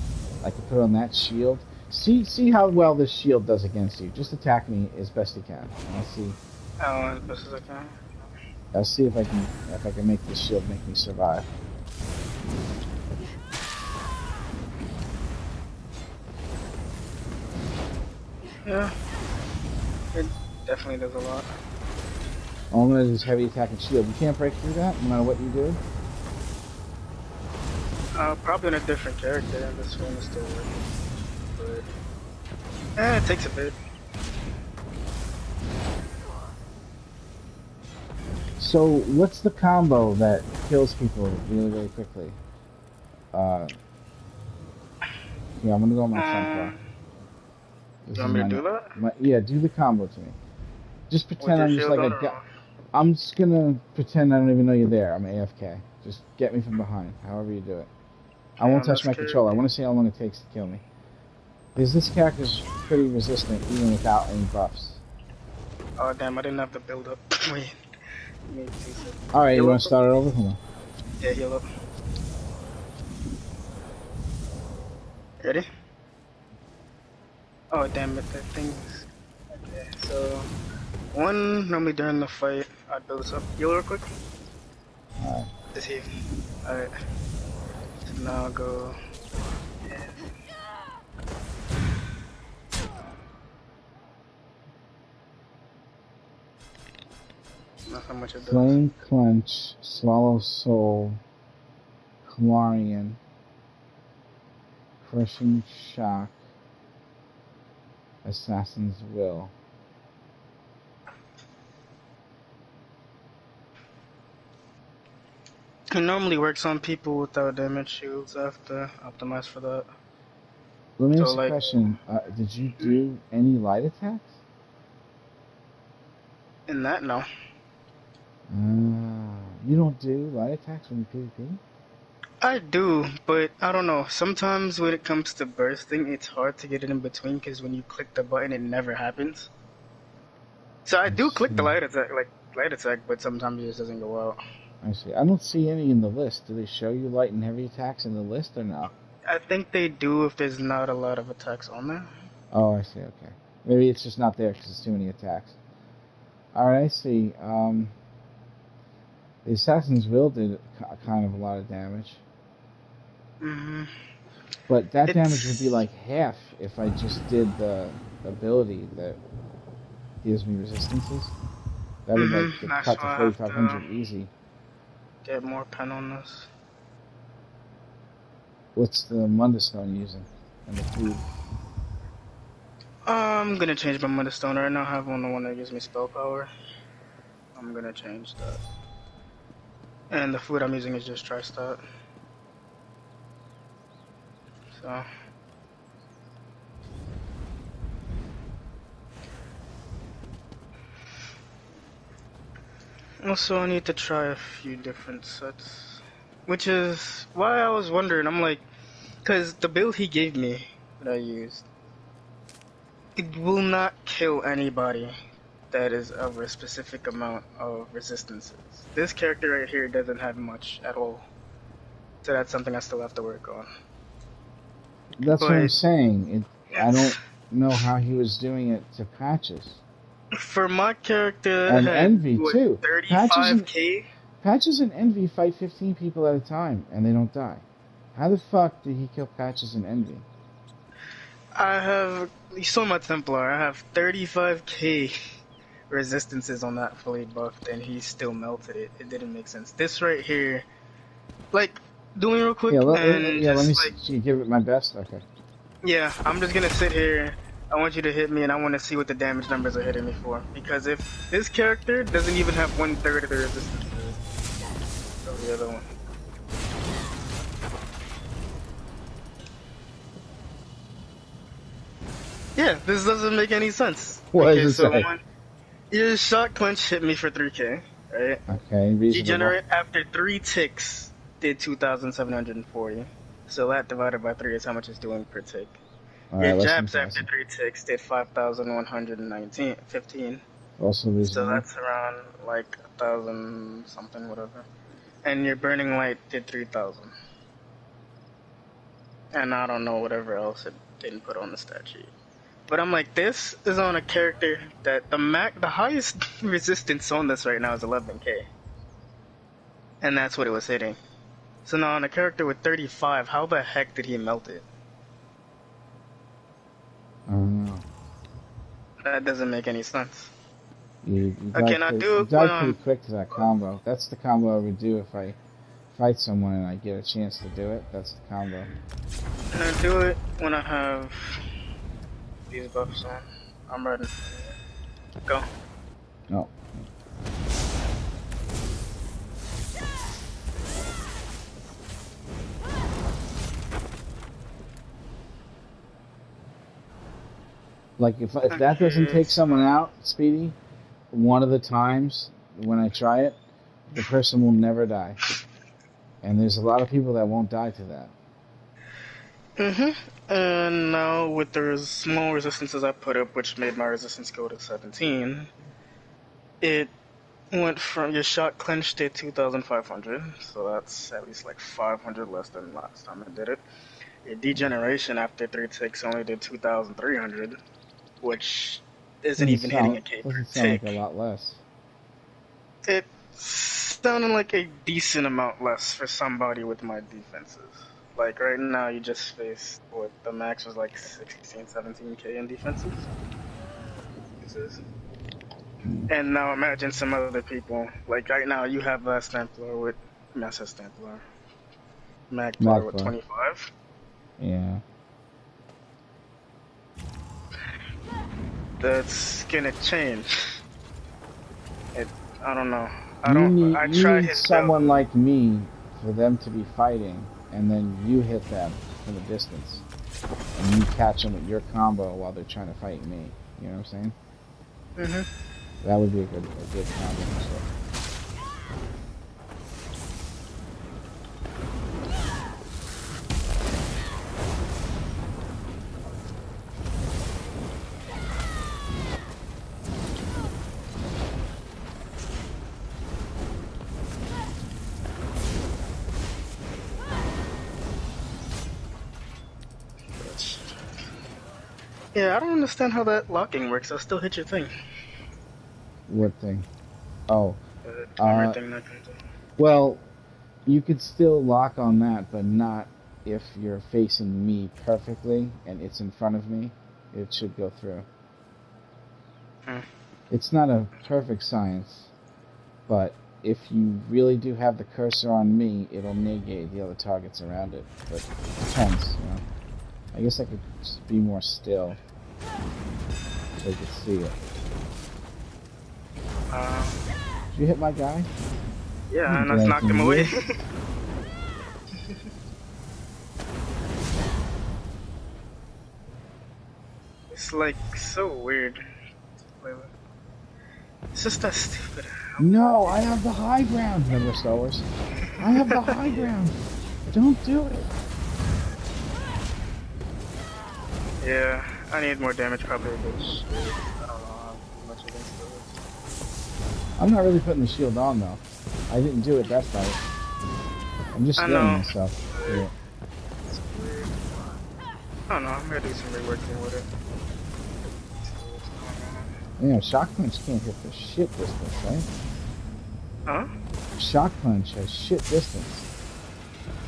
[SPEAKER 2] I can put on that shield. See how well this shield does against you. Just attack me as best you can. I'll see.
[SPEAKER 3] Oh, as best as I can.
[SPEAKER 2] I'll see if I can make this shield make me survive.
[SPEAKER 3] Yeah. It definitely does a lot.
[SPEAKER 2] All I'm gonna do is heavy attack and shield. You can't break through that no matter what you do.
[SPEAKER 3] Probably in a different character, and this one is still working. But it takes a bit.
[SPEAKER 2] So, what's the combo that kills people really, really quickly? Yeah, I'm gonna go on my sunflower.
[SPEAKER 3] You want me to do that?
[SPEAKER 2] Yeah, do the combo to me. Just pretend I'm just like a guy.
[SPEAKER 3] Or...
[SPEAKER 2] I'm just gonna pretend I don't even know you're there. I'm AFK. Just get me from behind, however you do it. I won't touch my controller. I want to see how long it takes to kill me. Because this character's pretty resistant even without any buffs.
[SPEAKER 3] Oh damn, I didn't have to build up. Wait.
[SPEAKER 2] Alright, you want to start it over? Hold on.
[SPEAKER 3] Yeah, heal up. Ready? Oh damn it, that thing's... Okay, so... normally during the fight, I'd build this up. Heal real quick.
[SPEAKER 2] Alright.
[SPEAKER 3] Just heal. Alright. So now I'll go... Yeah. Not how much it does.
[SPEAKER 2] Flame Clench, Swallow Soul, Clarion, Crushing Shock, Assassin's Will.
[SPEAKER 3] It normally works on people without damage shields. I have to optimize for that.
[SPEAKER 2] Let me ask you a question. Did you do any light attacks?
[SPEAKER 3] In that, no.
[SPEAKER 2] You don't do light attacks when you PvP?
[SPEAKER 3] I do, but I don't know. Sometimes when it comes to bursting, it's hard to get it in between because when you click the button, it never happens. So I do click the light attack, but sometimes it just doesn't go out.
[SPEAKER 2] I see. I don't see any in the list. Do they show you light and heavy attacks in the list or no?
[SPEAKER 3] I think they do if there's not a lot of attacks on there.
[SPEAKER 2] Oh, I see. Okay. Maybe it's just not there because there's too many attacks. Alright, I see. The Assassin's Will did kind of a lot of damage.
[SPEAKER 3] Mm-hmm.
[SPEAKER 2] But that damage would be like half if I just did the ability that gives me resistances. That would like get cut to 4,500 easy.
[SPEAKER 3] Get more pen on this.
[SPEAKER 2] What's the Mundustone using? And the food?
[SPEAKER 3] I'm gonna change my Mundustone. Right now I have the one that gives me spell power. I'm gonna change that. And the food I'm using is just Tri-Stat. So... Also, I need to try a few different sets. Which is why I was wondering, I'm like, because the build he gave me that I used, it will not kill anybody that is of a specific amount of resistances. This character right here doesn't have much at all. So that's something I still have to work on.
[SPEAKER 2] That's what I'm
[SPEAKER 3] But
[SPEAKER 2] saying. I don't know how he was doing it to Patches.
[SPEAKER 3] for my character,
[SPEAKER 2] And
[SPEAKER 3] I had,
[SPEAKER 2] Envy,
[SPEAKER 3] what,
[SPEAKER 2] too.
[SPEAKER 3] 35k?
[SPEAKER 2] Patches and Envy fight 15 people at a time, and they don't die. How the fuck did he kill Patches and Envy?
[SPEAKER 3] I have, you saw my Templar, I have 35k resistances on that fully buffed, and he still melted it. It didn't make sense. This right here, like, doing real quick,
[SPEAKER 2] Let me
[SPEAKER 3] like,
[SPEAKER 2] give it my best. Okay.
[SPEAKER 3] yeah, I'm just gonna sit here. I want you to hit me, and I want to see what the damage numbers are hitting me for. Because if this character doesn't even have 1/3 of the resistance of the other one. Yeah, this doesn't make any sense.
[SPEAKER 2] What does it say?
[SPEAKER 3] Your shot clench hit me for 3k, right?
[SPEAKER 2] Okay, reasonable.
[SPEAKER 3] Degenerate after 3 ticks did 2,740. So that divided by 3 is how much it's doing per tick. Your jabs after 3 ticks did 5,115.
[SPEAKER 2] Also reasonable.
[SPEAKER 3] So that's around like 1,000 something, whatever. And your burning light did 3,000. And I don't know whatever else it didn't put on the stat sheet. But I'm like, this is on a character that the highest resistance on this right now is 11k. And that's what it was hitting. So now on a character with 35, how the heck did he melt it?
[SPEAKER 2] I don't know.
[SPEAKER 3] That doesn't make any sense.
[SPEAKER 2] You
[SPEAKER 3] Okay,
[SPEAKER 2] died pretty quick to that combo. That's the combo I would do if I fight someone and I get a chance to do it. That's the combo.
[SPEAKER 3] And I do it when I have these buffs on. I'm ready. Go.
[SPEAKER 2] No. Like if that doesn't take someone out, Speedy, one of the times when I try it, the person will never die. And there's a lot of people that won't die to that.
[SPEAKER 3] And now with the small resistances I put up, which made my resistance go to 17, it went from your shot clenched at 2,500, so that's at least like 500 less than last time I did it. Your degeneration after 3 ticks only did 2,300, which isn't even hitting a K per
[SPEAKER 2] tick. Doesn't sound like a lot less.
[SPEAKER 3] It sounded like a decent amount less for somebody with my defenses. Like right now, you just faced what the max was like 16, 17k in defenses. And now imagine some other people. Like right now, you have a Stamplar with Master Stamplar, Magplar with 25.
[SPEAKER 2] Yeah.
[SPEAKER 3] That's gonna change. I don't know.
[SPEAKER 2] I need someone like me for them to be fighting, and then you hit them from a distance, and you catch them with your combo while they're trying to fight me. You know what I'm saying?
[SPEAKER 3] Mhm.
[SPEAKER 2] That would be a good combo. So.
[SPEAKER 3] Yeah, I don't understand how that locking works. I'll still hit your thing.
[SPEAKER 2] What thing? Oh.
[SPEAKER 3] Thing that comes in.
[SPEAKER 2] Well, you could still lock on that, but not if you're facing me perfectly and it's in front of me. It should go through. It's not a perfect science, but if you really do have the cursor on me, it'll negate the other targets around it. But it depends, you know. I guess I could just be more still so you could see it. Did you hit my guy?
[SPEAKER 3] Yeah, and I knocked him away. It's like so weird. It's just that stupid.
[SPEAKER 2] No, I have the high ground, remember Star Wars? I have the high ground. Don't do it.
[SPEAKER 3] Yeah, I need more damage probably against shield. I don't know how much against those.
[SPEAKER 2] I'm not really putting the shield on though. I didn't do it that fight. I'm just
[SPEAKER 3] I
[SPEAKER 2] scaring
[SPEAKER 3] know.
[SPEAKER 2] myself. Yeah.
[SPEAKER 3] It's weird. I don't know, I'm gonna do some reworking with it.
[SPEAKER 2] Yeah, shock punch can't hit for shit distance, right?
[SPEAKER 3] Huh?
[SPEAKER 2] Shock punch has shit distance.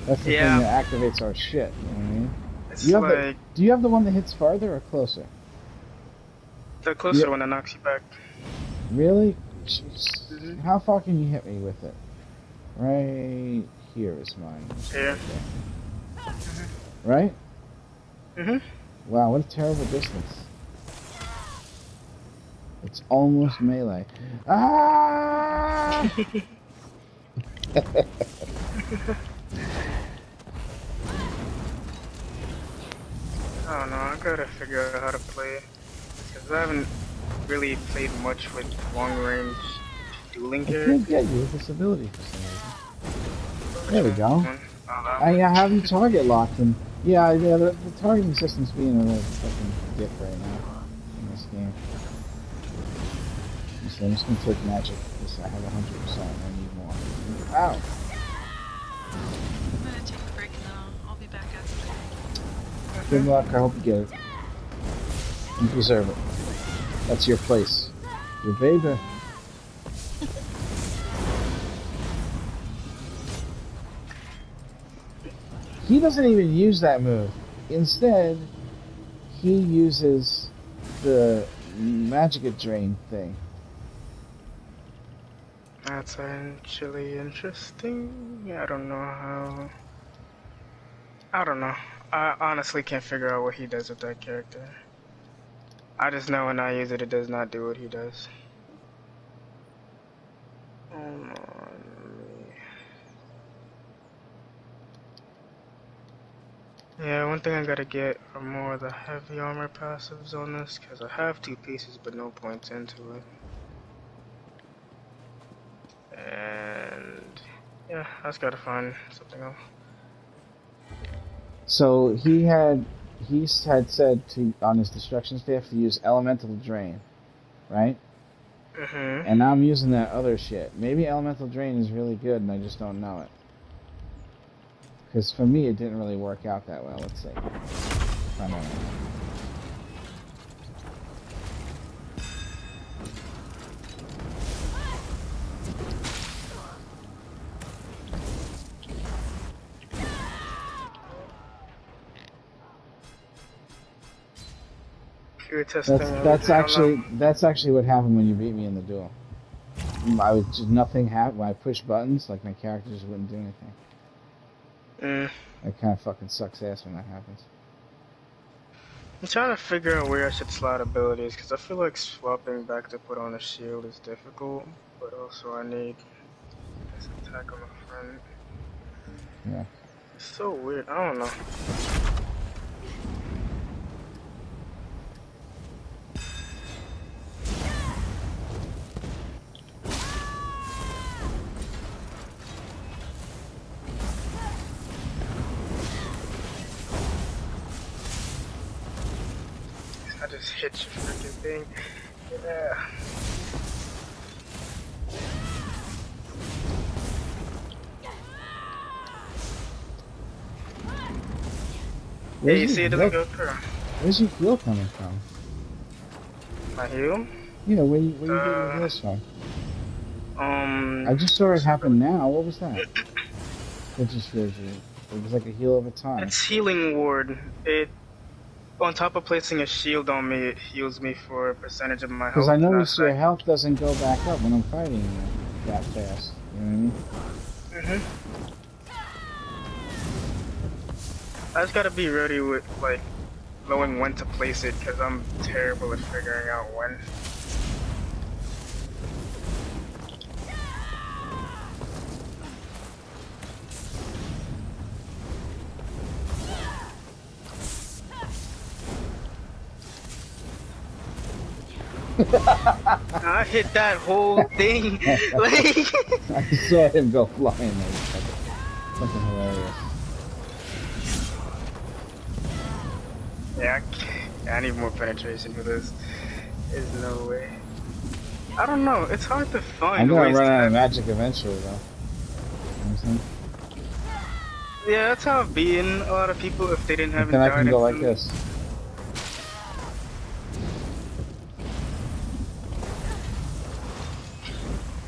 [SPEAKER 2] That's the
[SPEAKER 3] Yeah.
[SPEAKER 2] thing that activates our shit. You know what I mean?
[SPEAKER 3] It's
[SPEAKER 2] You have
[SPEAKER 3] like
[SPEAKER 2] do you have the one that hits farther or closer?
[SPEAKER 3] the closer
[SPEAKER 2] Yeah.
[SPEAKER 3] one that knocks you back.
[SPEAKER 2] Really?
[SPEAKER 3] Mhm.
[SPEAKER 2] How far can you hit me with it? Right here is mine.
[SPEAKER 3] Here.
[SPEAKER 2] Right?
[SPEAKER 3] Mhm.
[SPEAKER 2] Wow, what a terrible distance. It's almost melee. Ah!
[SPEAKER 3] I don't know, I gotta figure out how to play. Because I haven't really played much with long range dueling
[SPEAKER 2] I can't
[SPEAKER 3] characters.
[SPEAKER 2] get you with this ability for some reason. There we
[SPEAKER 3] Which
[SPEAKER 2] go.
[SPEAKER 3] one? Oh, that
[SPEAKER 2] I
[SPEAKER 3] one.
[SPEAKER 2] have you target locked and yeah, the targeting system's being a little fucking dick right now in this game. So I'm just gonna take magic because I have 100%. I need more. Ow!
[SPEAKER 1] I'm gonna take a break and then I'll be back after.
[SPEAKER 2] Good luck. I hope you get it. You deserve it. That's your place. Your baby. He doesn't even use that move. Instead, he uses the Magic Drain thing.
[SPEAKER 3] That's actually interesting. I don't know how. I don't know. I honestly can't figure out what he does with that character. I just know when I use it, it does not do what he does. Yeah, one thing I gotta get are more of the heavy armor passives on this, because I have 2 pieces but no points into it. And yeah, I just gotta find something else.
[SPEAKER 2] So he had said to on his destruction staff to use Elemental Drain, right?
[SPEAKER 3] Mm-hmm.
[SPEAKER 2] And I'm using that other shit. Maybe Elemental Drain is really good and I just don't know it. Because for me it didn't really work out that well. Let's see. I don't know.
[SPEAKER 3] You're testing
[SPEAKER 2] That's actually what happened when you beat me in the duel. I was just nothing happened. When I pushed buttons, like my character just wouldn't do anything. It kind of fucking sucks ass when that happens.
[SPEAKER 3] I'm trying to figure out where I should slot abilities, because I feel like swapping back to put on a shield is difficult, but also I need this attack on my friend.
[SPEAKER 2] Yeah.
[SPEAKER 3] It's so weird, I don't know. I just hit your freaking thing. Yeah. Yeah, you see it doesn't go through.
[SPEAKER 2] Where's your heal coming from?
[SPEAKER 3] My heal?
[SPEAKER 2] Yeah, where you get your heals from?
[SPEAKER 3] I
[SPEAKER 2] just saw it happen now. What was that? It just heals you. It was like a heal over time.
[SPEAKER 3] It's healing ward. It, on top of placing a shield on me, it heals me for a percentage of my health.
[SPEAKER 2] Because I noticed your health doesn't go back up when I'm fighting you that fast. You know what I mean?
[SPEAKER 3] I just gotta be ready with, like, knowing when to place it, because I'm terrible at figuring out when. I hit that whole thing. Like,
[SPEAKER 2] I saw him go flying. That was fucking hilarious.
[SPEAKER 3] yeah, I need more penetration for this. There's no way. I don't know. It's hard to
[SPEAKER 2] I'm
[SPEAKER 3] find
[SPEAKER 2] gonna
[SPEAKER 3] ways
[SPEAKER 2] run
[SPEAKER 3] to
[SPEAKER 2] out of
[SPEAKER 3] have.
[SPEAKER 2] magic eventually, though. You know what I'm saying?
[SPEAKER 3] Yeah, that's how it be in a lot of people if they didn't
[SPEAKER 2] But
[SPEAKER 3] haven't
[SPEAKER 2] then I can
[SPEAKER 3] died
[SPEAKER 2] go like
[SPEAKER 3] instantly.
[SPEAKER 2] this.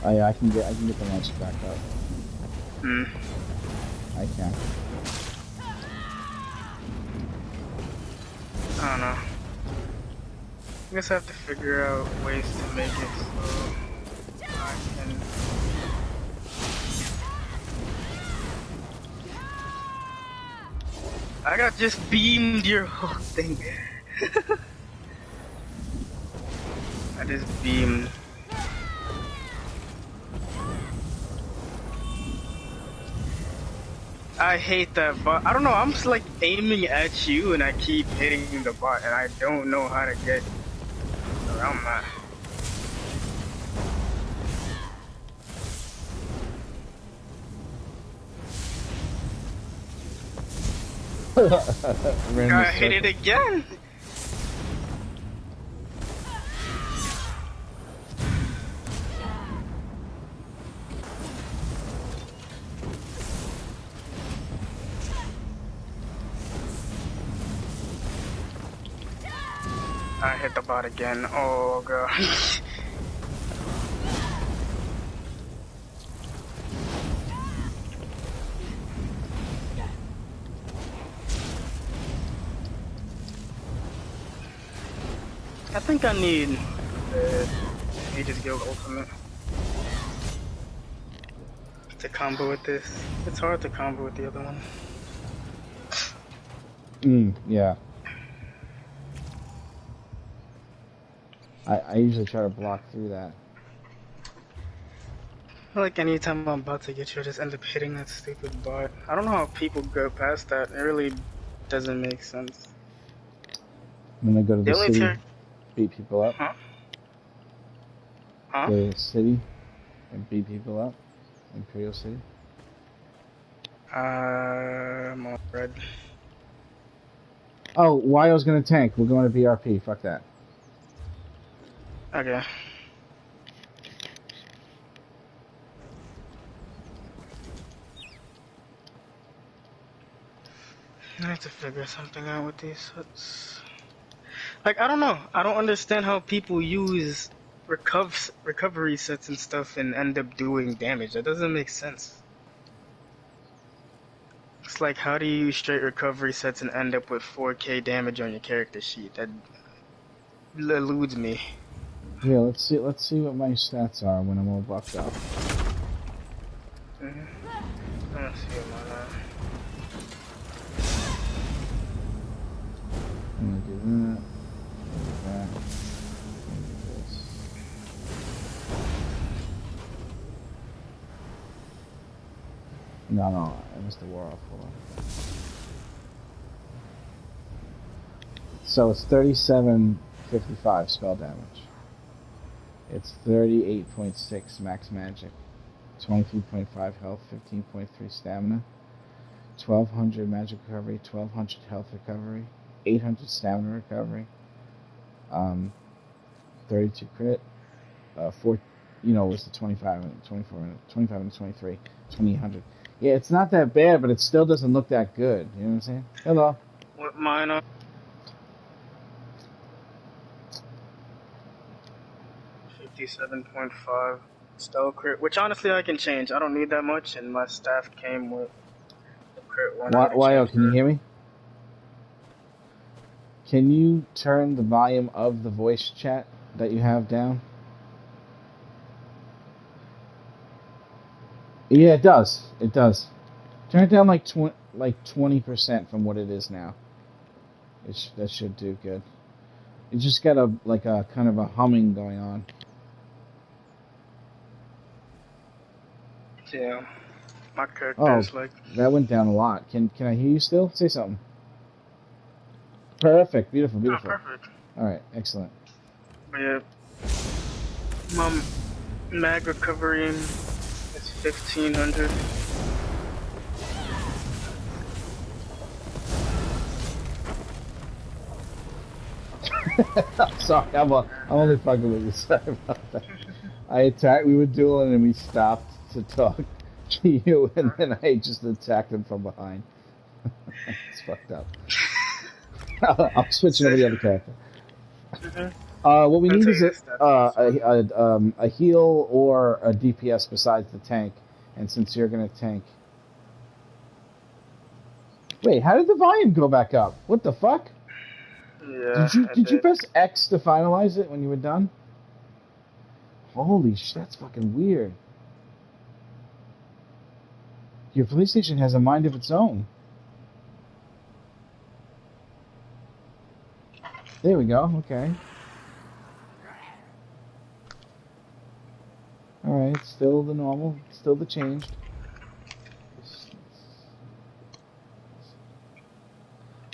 [SPEAKER 2] Oh yeah, I can get the magic back up.
[SPEAKER 3] Hmm.
[SPEAKER 2] I can.
[SPEAKER 3] I don't know. I guess I have to figure out ways to make it so I can. I got just beamed your whole thing. I just beamed. I hate that bot. I don't know, I'm just like aiming at you and I keep hitting the bot and I don't know how to get around that.
[SPEAKER 2] Ran
[SPEAKER 3] I
[SPEAKER 2] the
[SPEAKER 3] hit it
[SPEAKER 2] circle.
[SPEAKER 3] again. I hit the bot again. Oh god. I think I need Aegis Guild Ultimate to combo with this. It's hard to combo with the other one.
[SPEAKER 2] Yeah. I usually try to block through that.
[SPEAKER 3] Like anytime I'm about to get you, I just end up hitting that stupid bot. I don't know how people go past that. It really doesn't make sense.
[SPEAKER 2] I'm gonna go to
[SPEAKER 3] The
[SPEAKER 2] the
[SPEAKER 3] only
[SPEAKER 2] city,
[SPEAKER 3] character,
[SPEAKER 2] beat people up.
[SPEAKER 3] huh? Huh?
[SPEAKER 2] Go to the city and beat people up. Imperial City.
[SPEAKER 3] I'm on red.
[SPEAKER 2] Oh, Wyo's gonna tank. We're going to BRP. Fuck that.
[SPEAKER 3] Okay. I have to figure something out with these sets. Like, I don't know. I don't understand how people use recovery sets and stuff and end up doing damage. That doesn't make sense. It's like, how do you use straight recovery sets and end up with 4k damage on your character sheet? That eludes me.
[SPEAKER 2] Yeah, let's see what my stats are when I'm all buffed up.
[SPEAKER 3] Let's see what mine are.
[SPEAKER 2] I'm gonna do that. Do that. Do this. No, I missed the war off. Hold on. So it's 3755 spell damage. It's 38.6 max magic, 23.5 health, 15.3 stamina, 1200 magic recovery, 1200 health recovery, 800 stamina recovery, 32 crit, 4, was the 25 and 24 and 25 and 23, 2800. Yeah, it's not that bad, but it still doesn't look that good. You know what I'm saying? Hello.
[SPEAKER 3] What mine are? 57.5 spell crit, which honestly I can change. I don't need that much, and my staff came with the crit one.
[SPEAKER 2] Wyo, can you hear me? Can you turn the volume of the voice chat that you have down? Yeah, it does. It does. Turn it down like 20% from what it is now. That should do good. You just got a kind of a humming going on.
[SPEAKER 3] Yeah, my character is
[SPEAKER 2] that went down a lot. Can I hear you still? Say something. Perfect. Beautiful.
[SPEAKER 3] Oh, perfect.
[SPEAKER 2] All right, excellent.
[SPEAKER 3] But yeah, My mag recovery is 1500.
[SPEAKER 2] Sorry, I'm only fucking with you. Sorry about that. I attacked. We were dueling, and we stopped to talk to you, and then I just attacked him from behind. It's fucked up. I'm switching over to the other character. What we need is a heal or a DPS besides the tank. And since you're gonna tank, wait, how did the volume go back up? What the fuck?
[SPEAKER 3] Yeah.
[SPEAKER 2] Did you press X to finalize it when you were done? Holy shit, that's fucking weird. Your PlayStation has a mind of its own. There we go. Okay. Alright, still the normal, still the changed.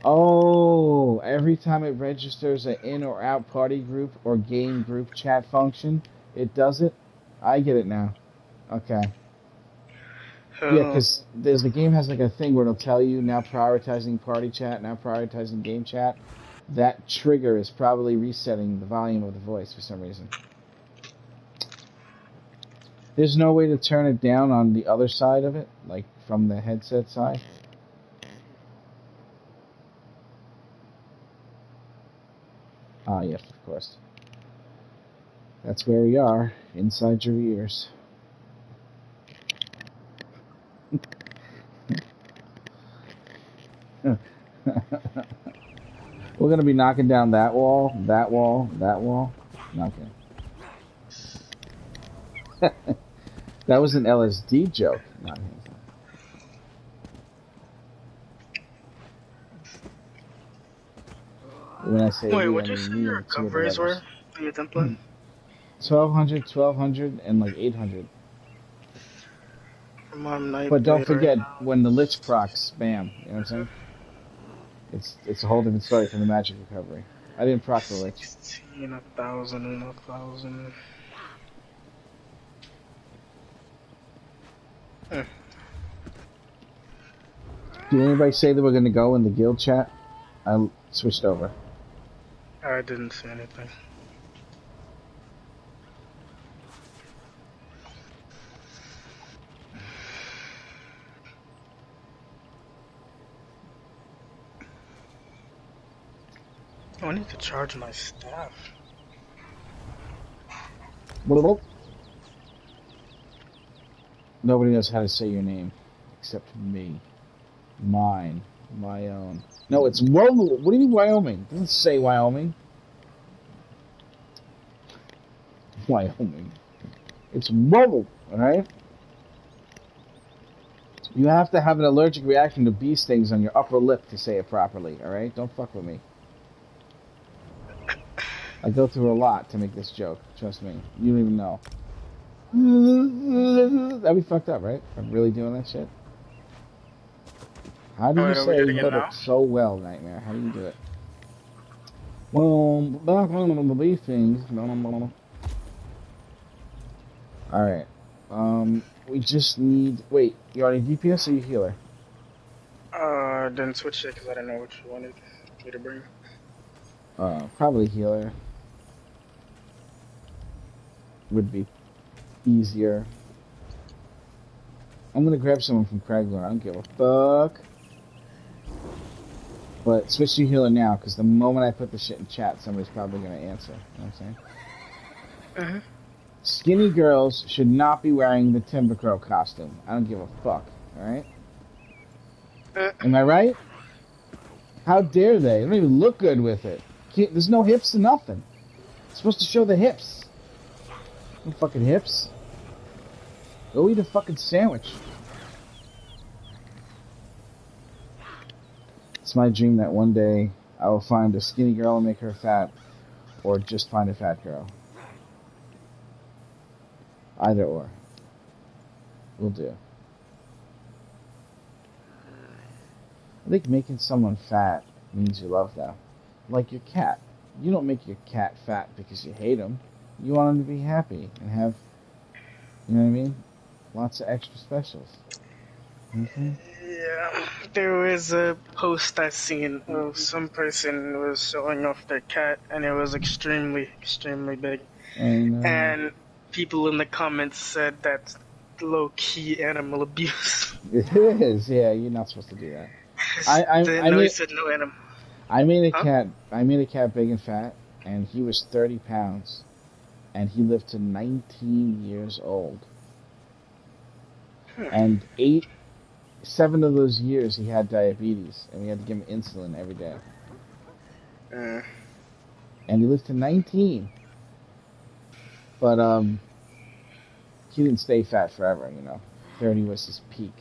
[SPEAKER 2] Oh, every time it registers an in or out party group or game group chat function, it does it? I get it now. Okay. Yeah, because the game has like a thing where it'll tell you now prioritizing party chat, now prioritizing game chat. That trigger is probably resetting the volume of the voice for some reason. There's no way to turn it down on the other side of it, like from the headset side. Ah, yes, of course. That's where we are, inside your ears. We're gonna be knocking down that wall, that wall, that wall. Okay. That was an LSD joke. Not him. When I say
[SPEAKER 3] wait,
[SPEAKER 2] we,
[SPEAKER 3] what'd
[SPEAKER 2] I
[SPEAKER 3] you say
[SPEAKER 2] mean
[SPEAKER 3] your recoveries were in your template?
[SPEAKER 2] 1200, and like 800. But don't forget, when the Lich procs, bam. You know what I'm saying? It's a whole different story from the magic recovery. I didn't proc the Lich.
[SPEAKER 3] 16, 1,000, 1,000.
[SPEAKER 2] Did anybody say that we're going to go in the guild chat? I switched over.
[SPEAKER 3] I didn't say anything. Oh, I need to charge my staff.
[SPEAKER 2] Nobody knows how to say your name except me. Mine. My own. No, it's Wyoming. What do you mean Wyoming? It doesn't say Wyoming. Wyoming. It's Wyoming, alright? You have to have an allergic reaction to bee stings on your upper lip to say it properly, alright? Don't fuck with me. I go through a lot to make this joke. Trust me. You don't even know. That'd be fucked up, right? I'm really doing that shit. How do you say it so well, Nightmare? How do you do it? Well, back on the bee things. Alright. We just need... Wait, you already DPS or you healer?
[SPEAKER 3] Didn't switch it because I didn't know what you wanted me to bring.
[SPEAKER 2] Probably healer. Would be easier. I'm gonna grab someone from Cragler. I don't give a fuck. But switch to healer now, because the moment I put the shit in chat, somebody's probably gonna answer. You know what I'm saying? Skinny girls should not be wearing the Timbercrow costume. I don't give a fuck. Alright? Am I right? How dare they? They don't even look good with it. There's no hips or nothing. It's supposed to show the hips. No fucking hips. Go eat a fucking sandwich. It's my dream that one day I will find a skinny girl and make her fat, or just find a fat girl. Either or. Will do. I think making someone fat means you love them. Like your cat. You don't make your cat fat because you hate him. You want him to be happy and have, you know what I mean? Lots of extra specials. Mm-hmm.
[SPEAKER 3] Yeah, there was a post I seen of some person was showing off their cat, and it was extremely, extremely big. And people in the comments said that's low-key animal abuse.
[SPEAKER 2] It is, yeah. You're not supposed to do that.
[SPEAKER 3] He said no animal.
[SPEAKER 2] I made a cat. I made a cat big and fat, and he was 30 pounds, and he lived to 19 years old. And 7 of those years he had diabetes, and we had to give him insulin every day. And he lived to 19. But he didn't stay fat forever, you know. 30 was his peak.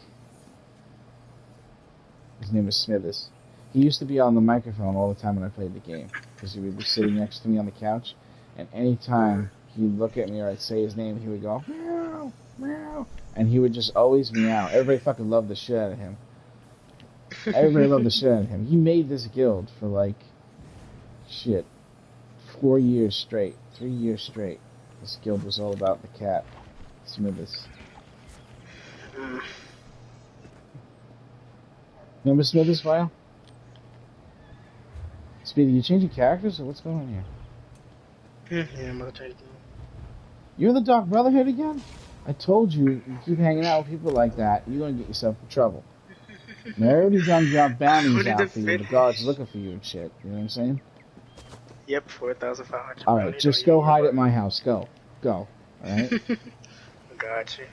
[SPEAKER 2] His name was Smithers. He used to be on the microphone all the time when I played the game, because he would be sitting next to me on the couch, and anytime he'd look at me or I'd say his name, he would go, meow, meow, and he would just always meow. Everybody fucking loved the shit out of him. Everybody loved the shit out of him. He made this guild for, like, 4 years straight. 3 years straight. This guild was all about the cat, Smithers. Remember Smithers, File? Speedy, you changing characters, or what's going on here?
[SPEAKER 3] Yeah, I'm gonna try to do it.
[SPEAKER 2] You're the Dark Brotherhood again? I told you, you keep hanging out with people like that, you're gonna get yourself in trouble. Now, everybody's on job bounties out for you, the guards looking for you and shit, you know what I'm saying?
[SPEAKER 3] Yep, 4,500.
[SPEAKER 2] Alright, just go hide at my house, go. Go, alright?
[SPEAKER 3] Gotcha.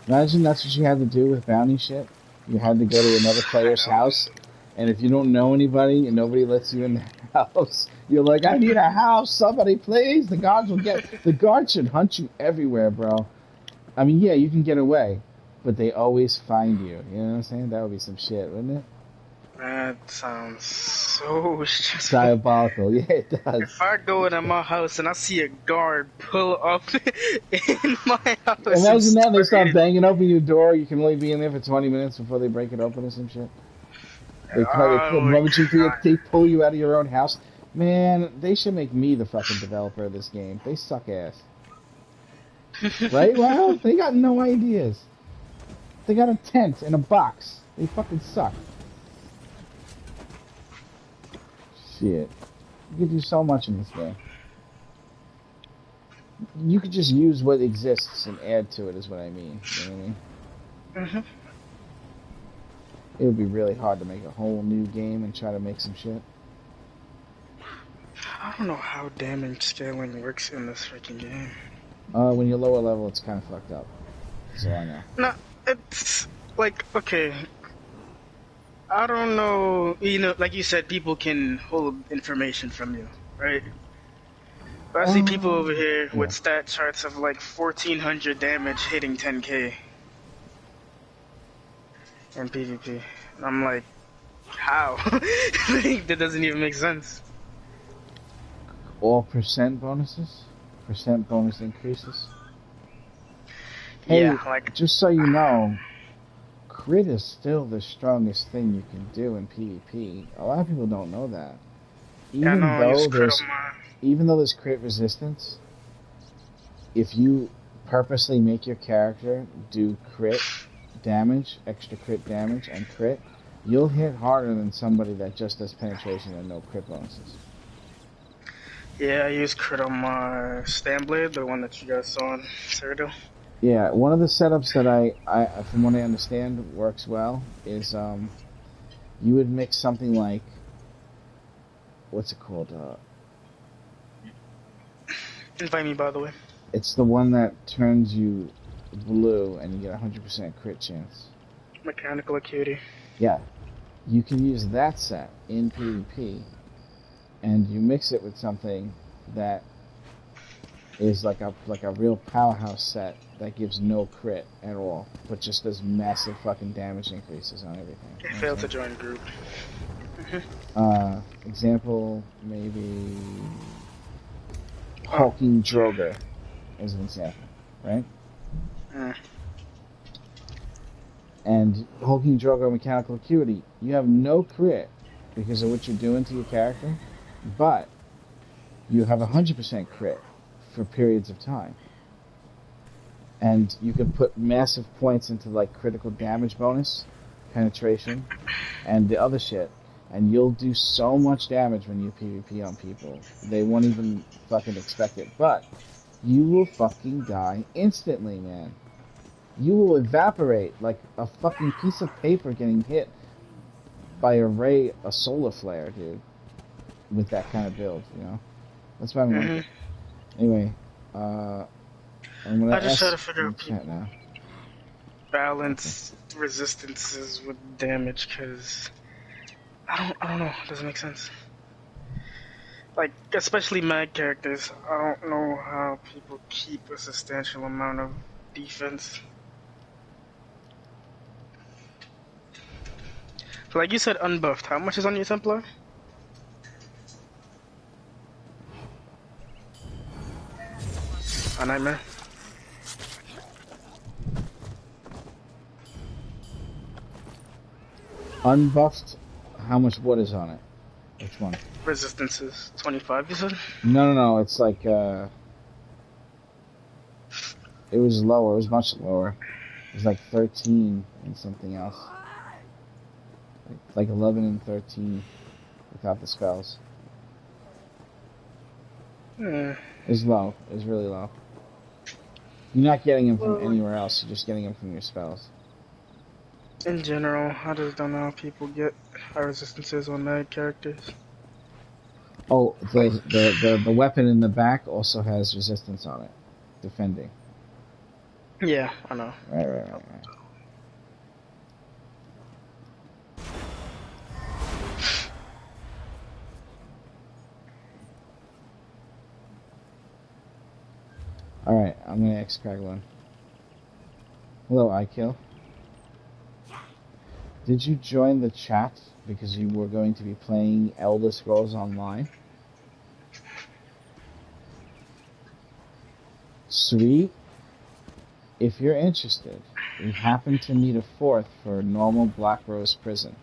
[SPEAKER 2] Imagine that's what you had to do with bounty shit. You had to go to another player's house, and if you don't know anybody and nobody lets you in the house, you're like, I need a house, somebody please. The guards should hunt you everywhere, bro. I mean, yeah, you can get away, but they always find you. You know what I'm saying? That would be some shit, wouldn't it?
[SPEAKER 3] That sounds so stressful.
[SPEAKER 2] Diabolical, yeah, it does.
[SPEAKER 3] If I go into my house and I see a guard pull up in my house,
[SPEAKER 2] imagine that they start banging open your door. You can only be in there for 20 minutes before they break it open or some shit. They pull you out of your own house. Man, they should make me the fucking developer of this game. They suck ass. Right? Well, they got no ideas. They got a tent and a box. They fucking suck. Shit. You could do so much in this game. You could just use what exists and add to it is what I mean. You know what I mean? It would be really hard to make a whole new game and try to make some shit.
[SPEAKER 3] I don't know how damage scaling works in this freaking game.
[SPEAKER 2] When you're lower level, it's kind of fucked up. So I know.
[SPEAKER 3] No, it's like, okay. I don't know, you know, like you said, people can hold information from you, right? But I see people over here with stat charts of like 1,400 damage hitting 10k in PvP. And I'm like, how? That doesn't even make sense.
[SPEAKER 2] All percent bonuses? Percent bonus increases? Hey,
[SPEAKER 3] yeah, like,
[SPEAKER 2] just so you know, crit is still the strongest thing you can do in PvP. A lot of people don't know that. Even though there's crit resistance, if you purposely make your character do crit damage, extra crit damage, and crit, you'll hit harder than somebody that just does penetration and no crit bonuses.
[SPEAKER 3] Yeah, I use crit on my Stanblade, the one that you guys saw on Cyrodiil.
[SPEAKER 2] Yeah, one of the setups that I from what I understand, works well is you would mix something like, what's it called?
[SPEAKER 3] Invite me, by the way.
[SPEAKER 2] It's the one that turns you blue and you get 100% crit chance.
[SPEAKER 3] Mechanical Acuity.
[SPEAKER 2] Yeah, you can use that set in PvP, and you mix it with something that is like a real powerhouse set that gives no crit at all, but just does massive fucking damage increases on everything.
[SPEAKER 3] I failed to join group.
[SPEAKER 2] Example, maybe Hulking Droger as an example, right? And Hulking Droger Mechanical Acuity, you have no crit because of what you're doing to your character, but you have 100% crit for periods of time. And you can put massive points into like critical damage bonus, penetration, and the other shit. And you'll do so much damage when you PvP on people. They won't even fucking expect it. But you will fucking die instantly, man. You will evaporate like a fucking piece of paper getting hit by a solar flare, dude. With that kind of build, you know? That's why I'm like... Anyway, I'm gonna
[SPEAKER 3] I just try to
[SPEAKER 2] ask
[SPEAKER 3] figure
[SPEAKER 2] in
[SPEAKER 3] out
[SPEAKER 2] chat now.
[SPEAKER 3] balance resistances with damage, because I don't know. It doesn't make sense. Like, especially mag characters, I don't know how people keep a substantial amount of defense. So like you said, unbuffed. How much is on your Templar? A nightmare.
[SPEAKER 2] Unbuffed, how much wood is on it? Which one?
[SPEAKER 3] Resistances 25. You said?
[SPEAKER 2] No. It's like it was lower. It was much lower. It was like 13 and something else. Like 11 and 13 without the spells. It's low. It's really low. You're not getting them from anywhere else. You're just getting them from your spells.
[SPEAKER 3] In general, I just don't know how people get high resistances on mag characters.
[SPEAKER 2] Oh, the weapon in the back also has resistance on it. Defending.
[SPEAKER 3] Yeah, I know.
[SPEAKER 2] Right. Alright, I'm gonna X-Kraglin. Hello, iKill. Did you join the chat because you were going to be playing Elder Scrolls Online? Sweet. If you're interested, we happen to need a 4th for normal Black Rose Prison.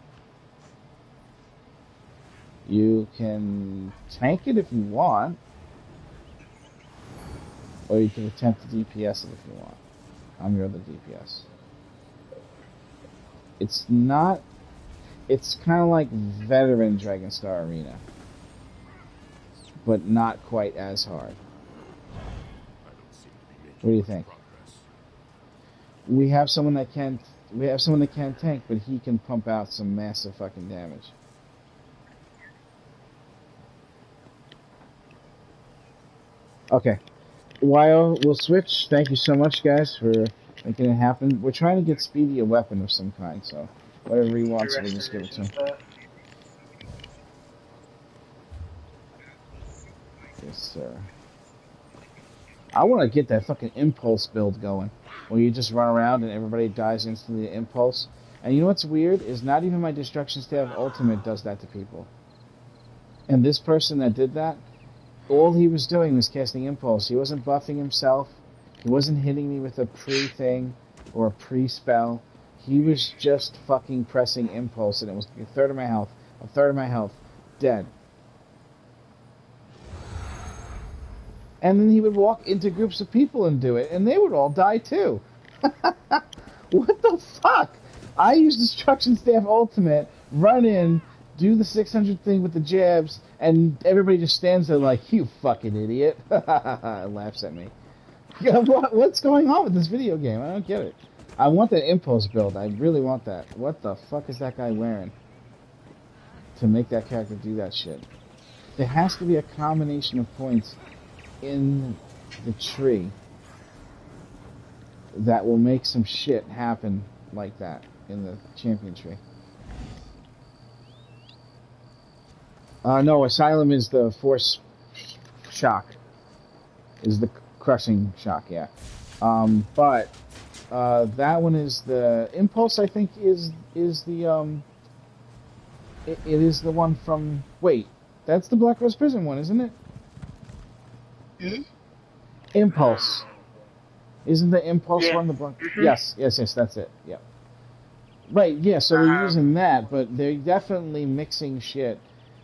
[SPEAKER 2] You can tank it if you want, or you can attempt to DPS it if you want. I'm your other DPS. It's not... It's kind of like veteran Dragonstar Arena, but not quite as hard. What do you think? We have someone that can't tank, but he can pump out some massive fucking damage. Okay. While we'll switch, thank you so much, guys, for making it happen. We're trying to get Speedy a weapon of some kind, so whatever he wants, we'll just give it to him. Yes, sir. I want to get that fucking impulse build going, where you just run around and everybody dies instantly to impulse. And you know what's weird? Is not even my Destruction Staff Ultimate does that to people. And this person that did that, all he was doing was casting impulse. He wasn't buffing himself. He wasn't hitting me with a pre-thing or a pre-spell. He was just fucking pressing impulse, and it was a third of my health, dead. And then he would walk into groups of people and do it, and they would all die too. What the fuck? I use Destruction Staff Ultimate, run in, do the 600 thing with the jabs, and everybody just stands there like, you fucking idiot. Laughs at me. What's going on with this video game? I don't get it. I want that impulse build. I really want that. What the fuck is that guy wearing to make that character do that shit? There has to be a combination of points in the tree that will make some shit happen like that in the champion tree. No, Asylum is the force shock. Is the crushing shock, yeah. But that one is the impulse. I think is the it is the one from. Wait, that's the Black Rose Prison one, isn't it?
[SPEAKER 3] Hmm?
[SPEAKER 2] Impulse. Isn't the impulse
[SPEAKER 3] Yeah.
[SPEAKER 2] one the Black? Yes, that's it. Yep. Right, yeah. So they're using that, but they're definitely mixing shit.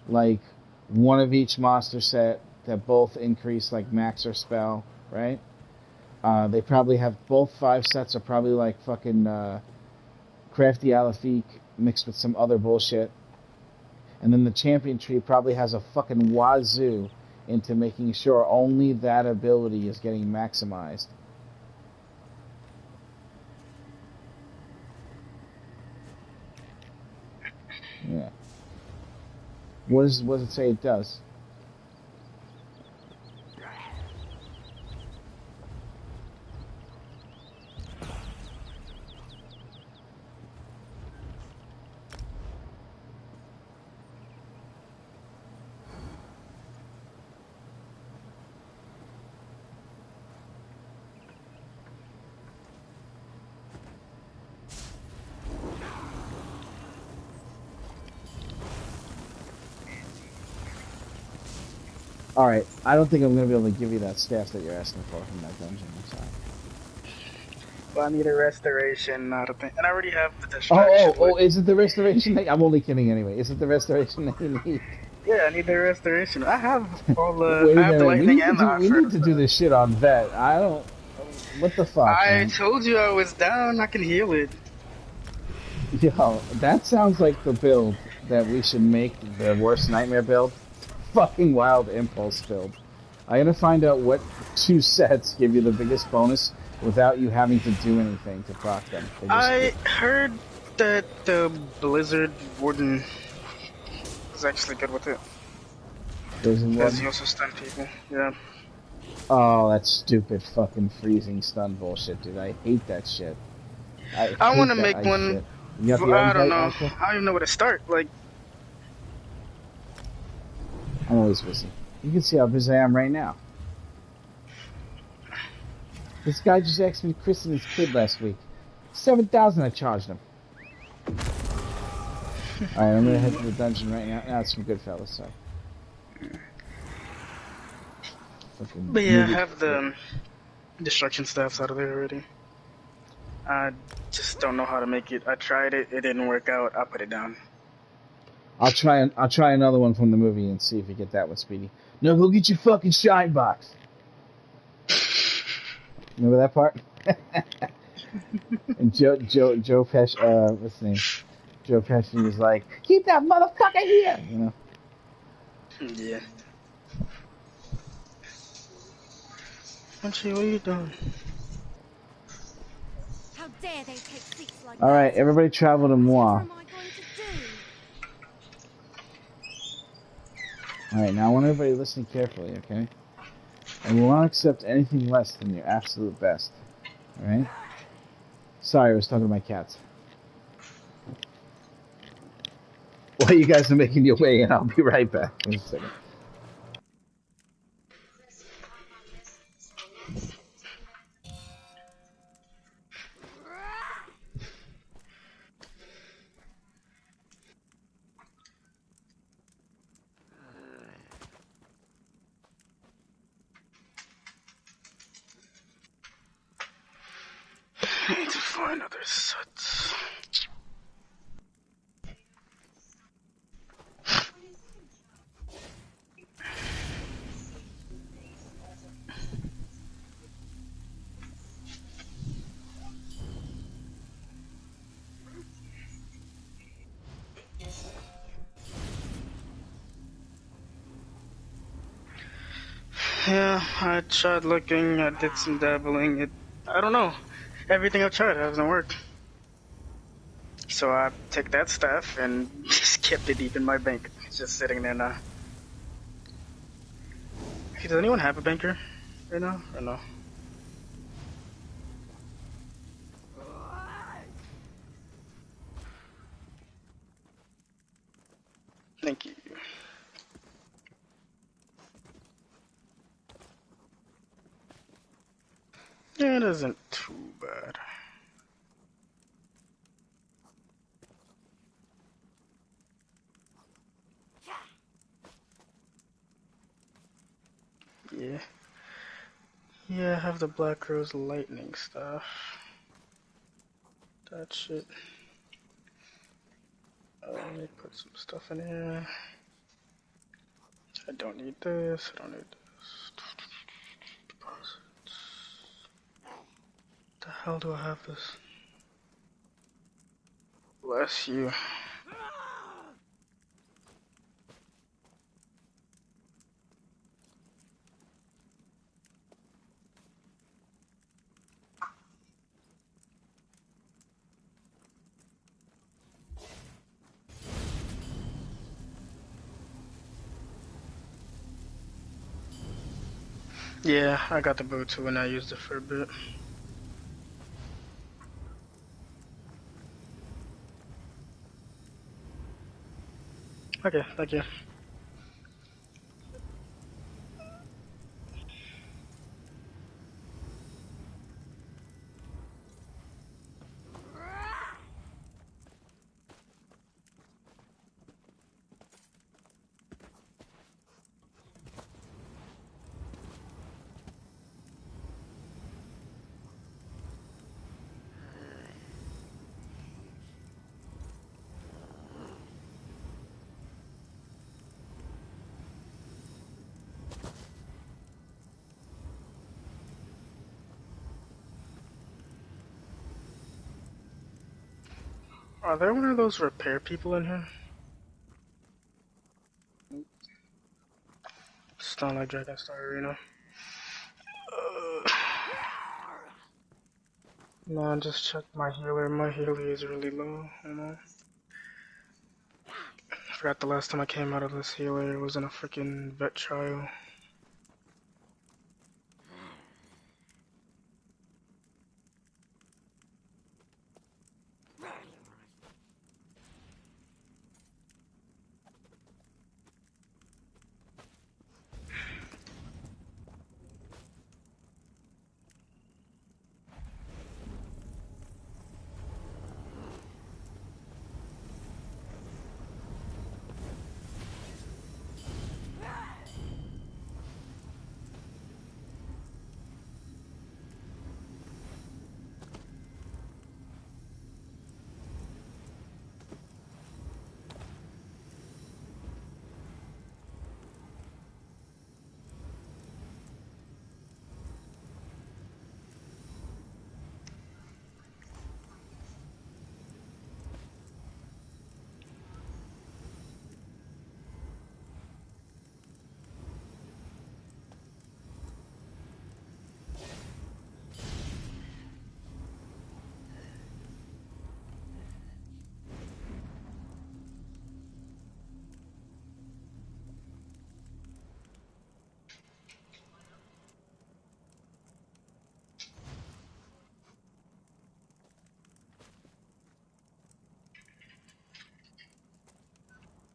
[SPEAKER 2] Like one of each monster set, that both increase like max or spell, right? They probably have both 5 sets are probably like fucking crafty Alafik mixed with some other bullshit. And then the champion tree probably has a fucking wazoo into making sure only that ability is getting maximized. Yeah. What does it say it does? Alright, I don't think I'm going to be able to give you that staff that you're asking for from that dungeon. I'm sorry.
[SPEAKER 3] Well, I need a restoration, not a thing. And I already have the destruction.
[SPEAKER 2] Oh, is it the restoration that... I'm only kidding anyway. Is it the restoration that you need?
[SPEAKER 3] Yeah, I need the restoration. I have all the...
[SPEAKER 2] Wait a
[SPEAKER 3] I have the
[SPEAKER 2] minute,
[SPEAKER 3] lightning and the
[SPEAKER 2] we need to do this shit on vet. I don't... What the fuck,
[SPEAKER 3] I
[SPEAKER 2] man?
[SPEAKER 3] told you I was down. I can heal it.
[SPEAKER 2] Yo, that sounds like the build that we should make the worst nightmare build. Fucking wild impulse build. I'm gonna find out what 2 sets give you the biggest bonus without you having to do anything to proc them.
[SPEAKER 3] I heard that the Blizzard Warden is actually good with it. Because you also stun people. Yeah.
[SPEAKER 2] Oh, that stupid fucking freezing stun bullshit, dude. I hate that shit.
[SPEAKER 3] I want to make one. I don't know.
[SPEAKER 2] Also?
[SPEAKER 3] I don't even know where to start. Like,
[SPEAKER 2] I'm always busy. You can see how busy I am right now. This guy just asked me to christen his kid last week. 7,000 I charged him. Alright, I'm gonna head to the dungeon right now. That's some good fellas, so.
[SPEAKER 3] But yeah, I have the destruction staffs out of there already. I just don't know how to make it. I tried it, it didn't work out. I put it down.
[SPEAKER 2] I'll try another one from the movie and see if you get that one, Speedy. No, go get your fucking shine box. Remember that part? And Joe Pesci, what's his name? Joe Pesci was like, "Keep that motherfucker here," you know.
[SPEAKER 3] Yeah. Munchie, what are you doing?
[SPEAKER 6] How dare they take seats like
[SPEAKER 2] All right,
[SPEAKER 6] that?
[SPEAKER 2] everybody travel to Moi.
[SPEAKER 6] What am I going to do?
[SPEAKER 2] All right, now I want everybody to listen carefully, okay? And we'll not accept anything less than your absolute best. All right? Sorry, I was talking to my cats. While you guys are making your way in, I'll be right back. In a second.
[SPEAKER 3] I need to find other sets. Yeah, I tried looking, I did some dabbling. I don't know. Everything I've tried hasn't worked. So I took that staff and just kept it deep in my bank. It's just sitting there now. Hey, does anyone have a banker right now, or no? Thank you. Yeah, it isn't too bad. Yeah. Yeah, I have the Black Rose Lightning stuff. That shit. Let me put some stuff in here. I don't need this. I don't need this. Deposits. The hell do I have this? Bless you. Yeah, I got the boot too and I used it for a bit. Okay, thank you. Are there one of those repair people in here? Starlight Dragon Star Arena. No, just check my healer. My healer is really low, you know. I forgot the last time I came out of this healer, it was in a freaking vet trial.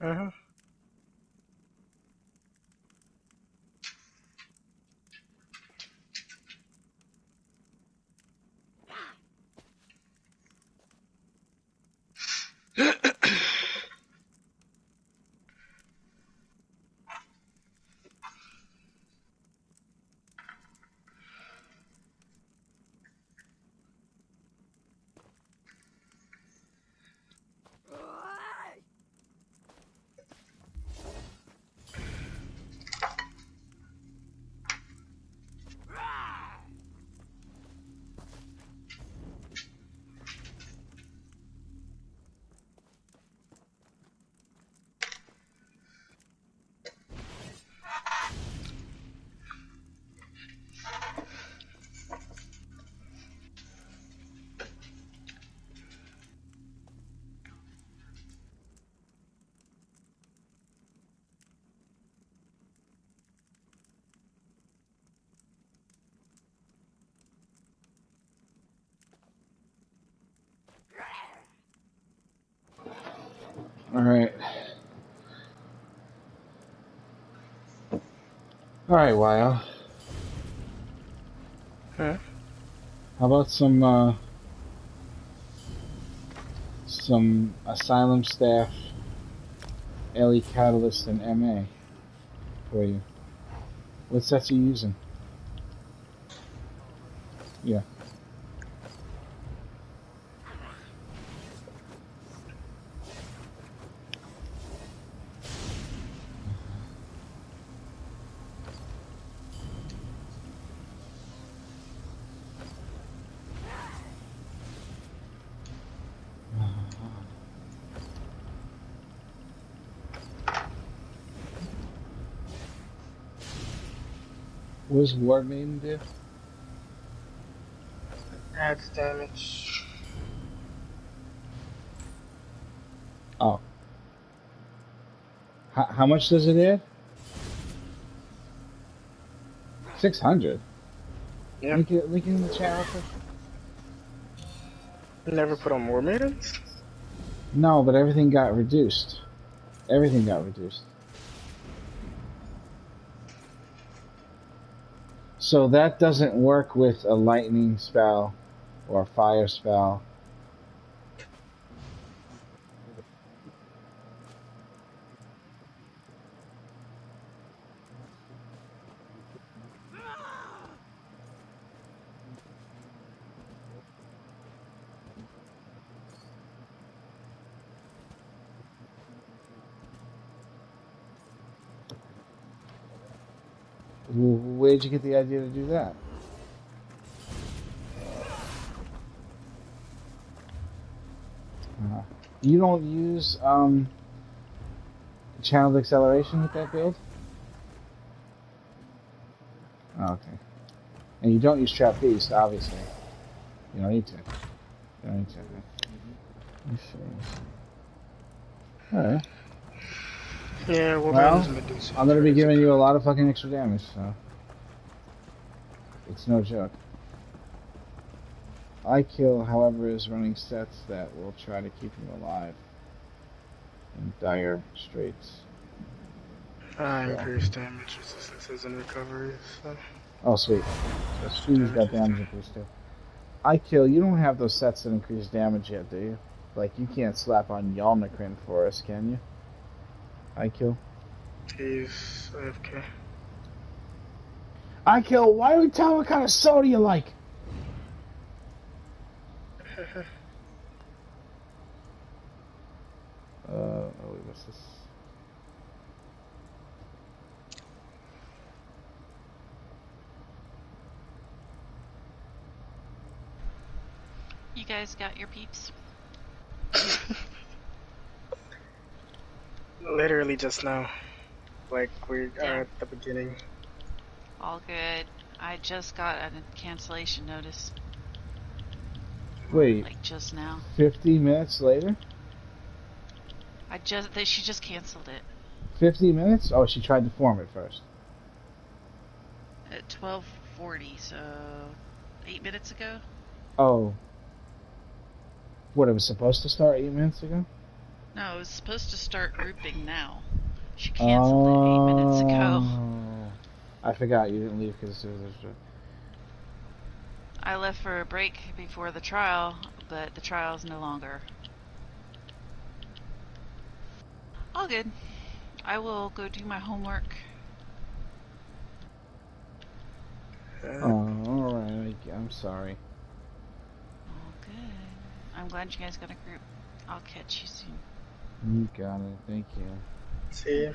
[SPEAKER 3] Uh-huh.
[SPEAKER 2] Alright. Alright, Wyo.
[SPEAKER 3] Huh?
[SPEAKER 2] How about some Asylum staff, LE Catalyst, and MA for you? What sets are you using? Yeah. What does War Maiden do?
[SPEAKER 3] Adds damage.
[SPEAKER 2] Oh. How much does it add? 600.
[SPEAKER 3] Yeah.
[SPEAKER 2] Link it in the chat real quick.
[SPEAKER 3] Never put on War Maidens?
[SPEAKER 2] No, but everything got reduced. Everything got reduced. So that doesn't work with a lightning spell or a fire spell. Where'd you get the idea to do that? You don't use channeled acceleration with that build? Oh, okay. And you don't use trap beast, obviously. You don't need to. You don't need to. Let's see. Alright.
[SPEAKER 3] Yeah, War
[SPEAKER 2] Well,
[SPEAKER 3] Maiden's Medusa.
[SPEAKER 2] I'm gonna be giving you a lot of fucking extra damage, so it's no joke. I kill, however, is running sets that will try to keep him alive in dire straits.
[SPEAKER 3] Increased damage, resistances, and recoveries. So.
[SPEAKER 2] Oh, sweet. So Steve's got damage increase too. I kill, you don't have those sets that increase damage yet, do you? Like, you can't slap on Yalnakrin for us, can you? I kill.
[SPEAKER 3] He's AFK.
[SPEAKER 2] I kill, why don't you tell me what kind of soda you like? Oh, what's this?
[SPEAKER 1] You guys got your peeps?
[SPEAKER 3] Literally just now. Like, we are at the beginning.
[SPEAKER 1] All good. I just got a cancellation notice.
[SPEAKER 2] Wait.
[SPEAKER 1] Like just now.
[SPEAKER 2] 50 minutes later?
[SPEAKER 1] She just canceled it.
[SPEAKER 2] 50 minutes? Oh, she tried to form it first.
[SPEAKER 1] At 12:40, so 8 minutes ago?
[SPEAKER 2] Oh. What, it was supposed to start 8 minutes ago?
[SPEAKER 1] No, it was supposed to start grouping now. She canceled it 8 minutes ago.
[SPEAKER 2] I forgot you didn't leave because there was
[SPEAKER 1] I left for a break before the trial, but the trial's no longer. All good. I will go do my homework.
[SPEAKER 2] alright. I'm sorry.
[SPEAKER 1] All good. I'm glad you guys got a group. I'll catch you soon.
[SPEAKER 2] You got it. Thank you.
[SPEAKER 3] See ya.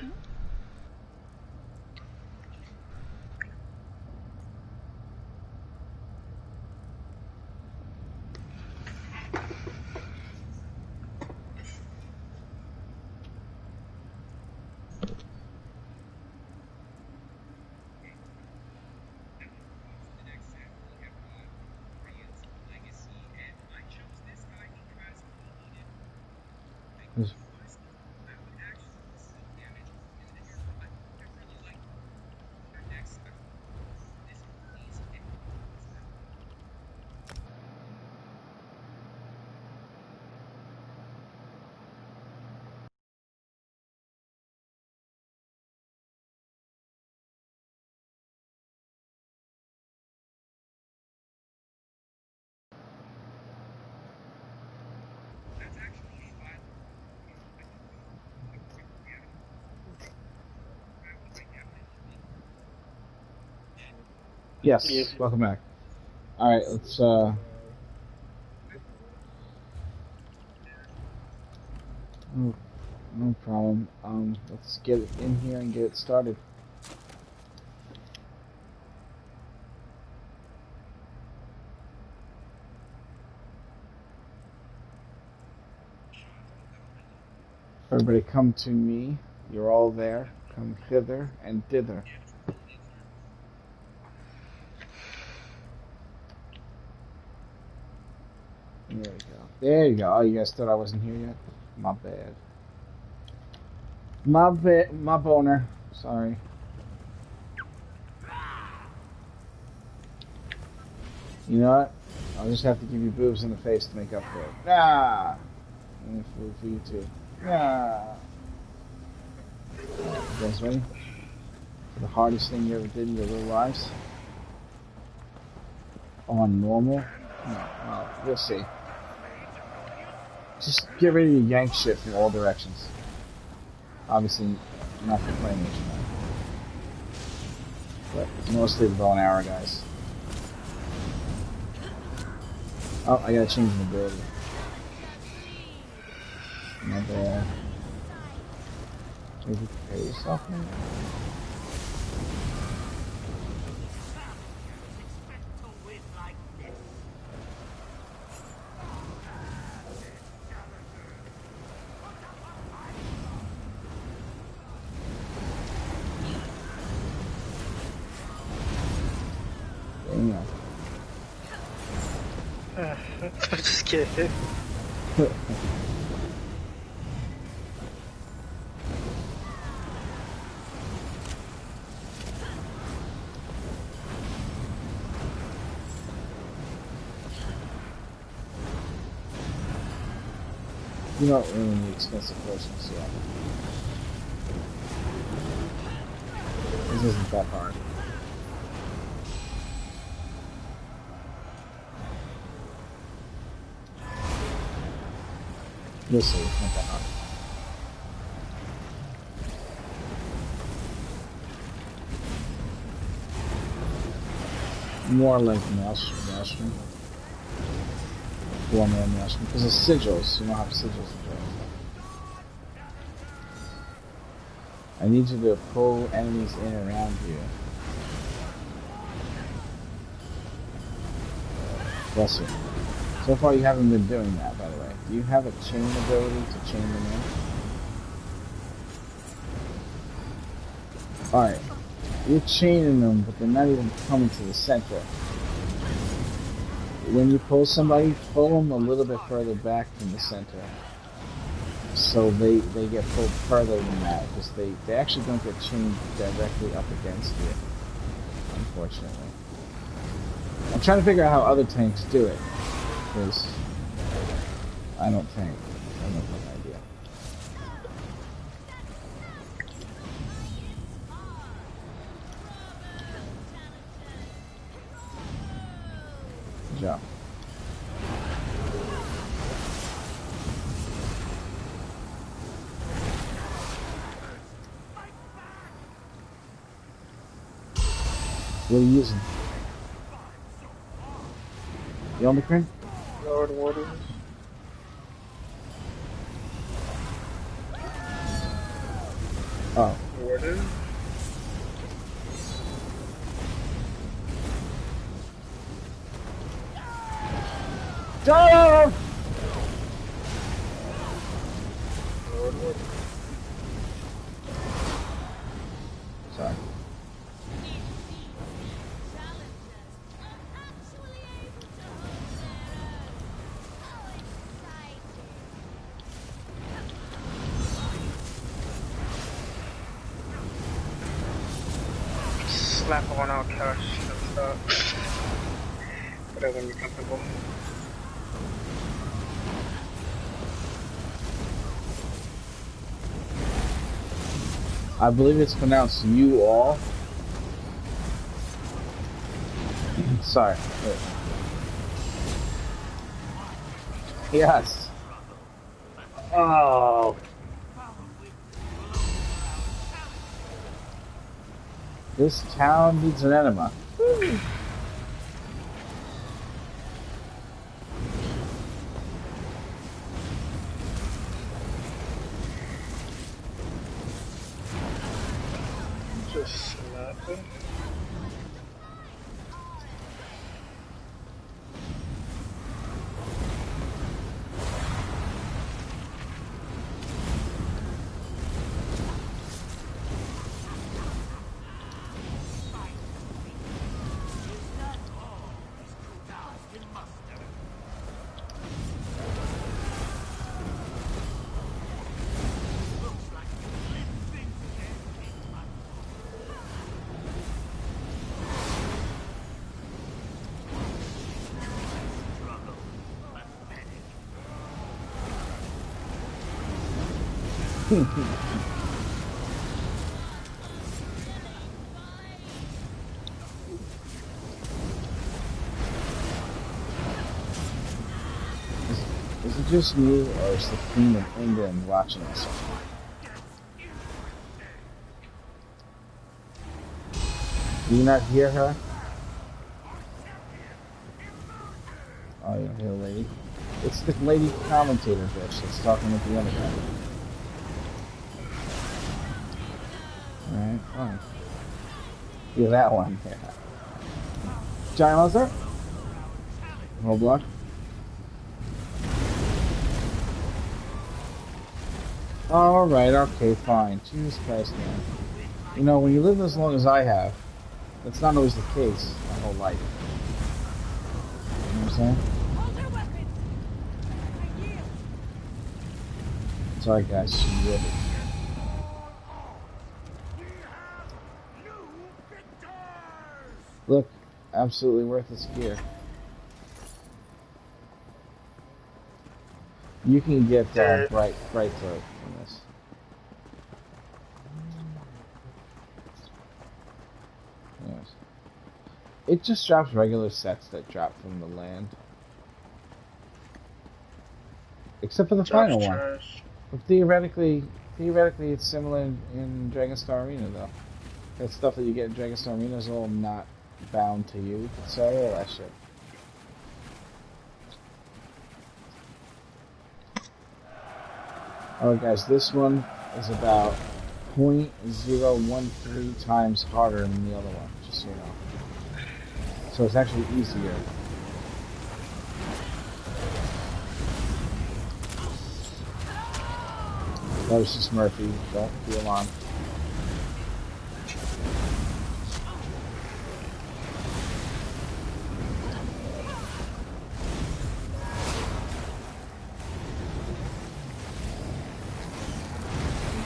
[SPEAKER 2] Yes.
[SPEAKER 3] Yeah.
[SPEAKER 2] Welcome back. Alright, let's no problem. Let's get it in here and get it started. Everybody come to me. You're all there. Come hither and thither. There we go. There you go. Oh, you guys thought I wasn't here yet? My bad. My boner. Sorry. You know what? I'll just have to give you boobs in the face to make up for it. Ah! And for you too. Ah! You guys ready? For the hardest thing you ever did in your little lives? On normal? No, well, we'll see. Just get ready to yank shit from all directions. Obviously, not for playing it tonight. But mostly the bow and arrow guys. Oh, I gotta change my ability. My bad. Maybe prepare yourself, man. Damn.
[SPEAKER 3] I'm just kidding.
[SPEAKER 2] You don't really need expensive potions yet. This isn't that hard. You'll see, it's not that hard. More like Maelstrom. 4-man Maelstrom. Because it's sigils, you don't have sigils to join. I need you to pull enemies in around you. Bless you. So far you haven't been doing that, by the way. Do you have a chain ability to chain them in? Alright. You're chaining them, but they're not even coming to the center. When you pull somebody, pull them a little bit further back from the center. So they get pulled further than that, because they actually don't get chained directly up against you, unfortunately. I'm trying to figure out how other tanks do it, because I don't have an idea. Good job. What are you using? The Omicron?
[SPEAKER 3] Lord Warden.
[SPEAKER 2] Oh.
[SPEAKER 3] Warden?
[SPEAKER 2] Go!
[SPEAKER 3] Lord Warden.
[SPEAKER 2] Sorry.
[SPEAKER 3] Slap one out, couch. Stop. Whatever, be comfortable.
[SPEAKER 2] I believe it's pronounced you all. Sorry. Wait. Yes. Oh. This town needs an enema. Woo.
[SPEAKER 3] Just slap it.
[SPEAKER 2] Is it just me, or is the Queen of England watching us? Do you not hear her? Oh, you don't hear the lady? It's the lady commentator bitch that's talking with the other guy. Alright, fine. Yeah, that one. Yeah. Giant monster? Roblox? Alright, okay, fine. Jesus Christ, man. You know, when you live as long as I have, that's not always the case my whole life. You know what I'm saying?
[SPEAKER 6] Hold your weapons! I yield!
[SPEAKER 2] Sorry guys, she yielded. Look, absolutely worthless gear. You can get bright throat from this. Yes. It just drops regular sets that drop from the land. Except for the final one. But theoretically it's similar in Dragonstar Arena though. That stuff that you get in Dragonstar Arena is all not bound to you. So all that shit. Alright guys, this one is about 0.013 times harder than the other one, just so you know. So it's actually easier. That was just Murphy, don't be alarmed.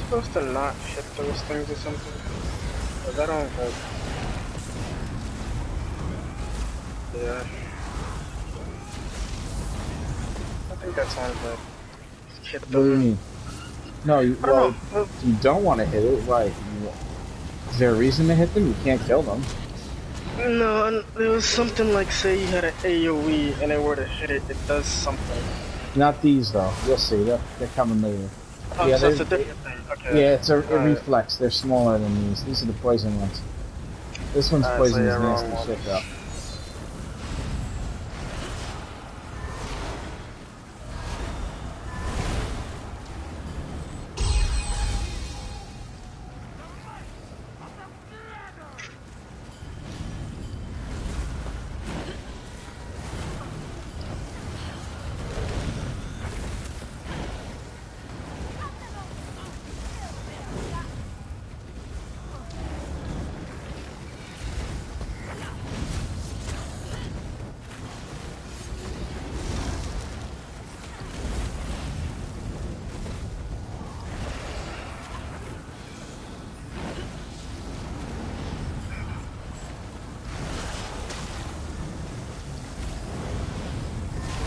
[SPEAKER 3] Supposed to not hit those things or something? Cause I don't like. Yeah. I think that's one that hit them.
[SPEAKER 2] What do you mean? No, you,
[SPEAKER 3] I don't
[SPEAKER 2] well,
[SPEAKER 3] know.
[SPEAKER 2] you don't want to hit it. Why? Is there a reason to hit them? You can't kill them.
[SPEAKER 3] No, and there was something like, say you had an AoE and it were to hit it, it does something.
[SPEAKER 2] Not these though. You'll see. They're coming later.
[SPEAKER 3] Oh,
[SPEAKER 2] Yeah,
[SPEAKER 3] so it's a different thing. Okay.
[SPEAKER 2] Yeah, it's a
[SPEAKER 3] Alright.
[SPEAKER 2] reflex. They're smaller than these. These are the poison ones. This one's
[SPEAKER 3] Alright,
[SPEAKER 2] poison
[SPEAKER 3] so
[SPEAKER 2] is
[SPEAKER 3] yeah, wrong
[SPEAKER 2] nasty
[SPEAKER 3] one.
[SPEAKER 2] shit though.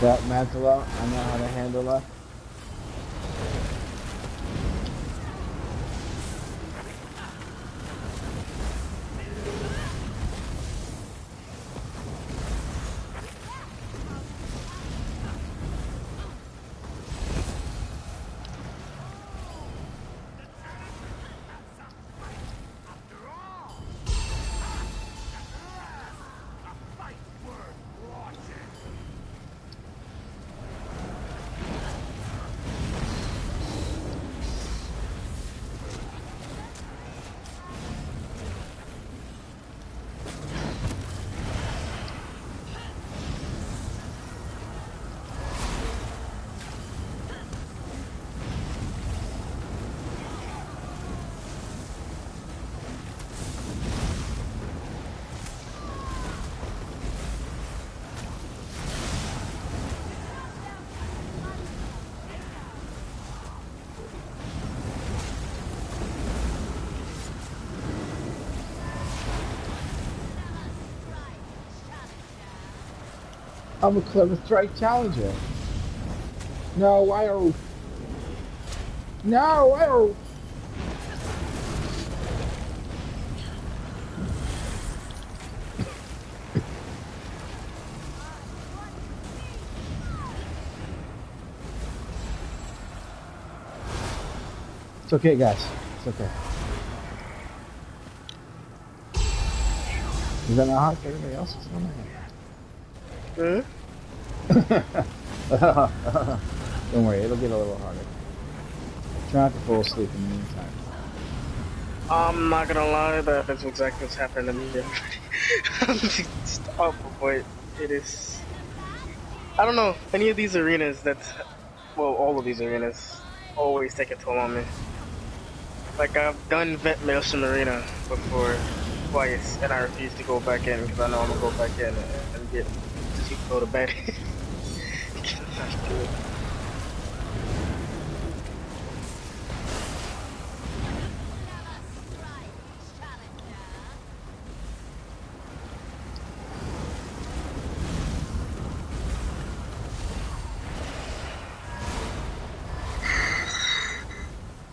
[SPEAKER 2] That Mantala, I know how to handle that. I'm a clever strike challenger. No, why are we... No! Oh! It's okay, guys. It's okay. Is that not hot for everybody else? It's not hot. Don't worry, it'll get a little harder. Try not to fall asleep in the meantime.
[SPEAKER 3] I'm not gonna lie, that's exactly what's happened to me. It's awful, but it is. I don't know, any of these arenas well, all of these arenas always take a toll on me. Like, I've done Vet Maelstrom Arena before, twice, and I refuse to go back in because I know I'm gonna go back in and go to bed.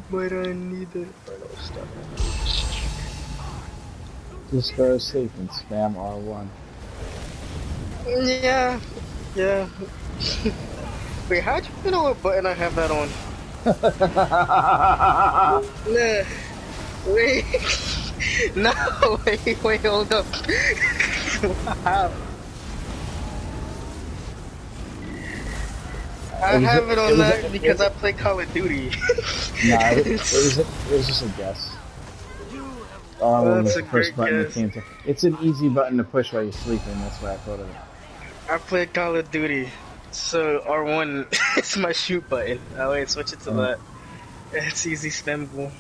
[SPEAKER 3] But I need the final stuff.
[SPEAKER 2] Just go to sleep and spam R1.
[SPEAKER 3] Yeah. Wait, how'd you know what button I have that on? Nah. Wait. No, wait, hold up. Wow. I have it on that because I play Call of Duty.
[SPEAKER 2] Nah, it was just a guess. R1 was the first button that came to. It's an easy button to push while you're sleeping. That's why I thought of it.
[SPEAKER 3] I play Call of Duty, so R1 is my shoot button. I wait, switch it to that. It's easy spammable.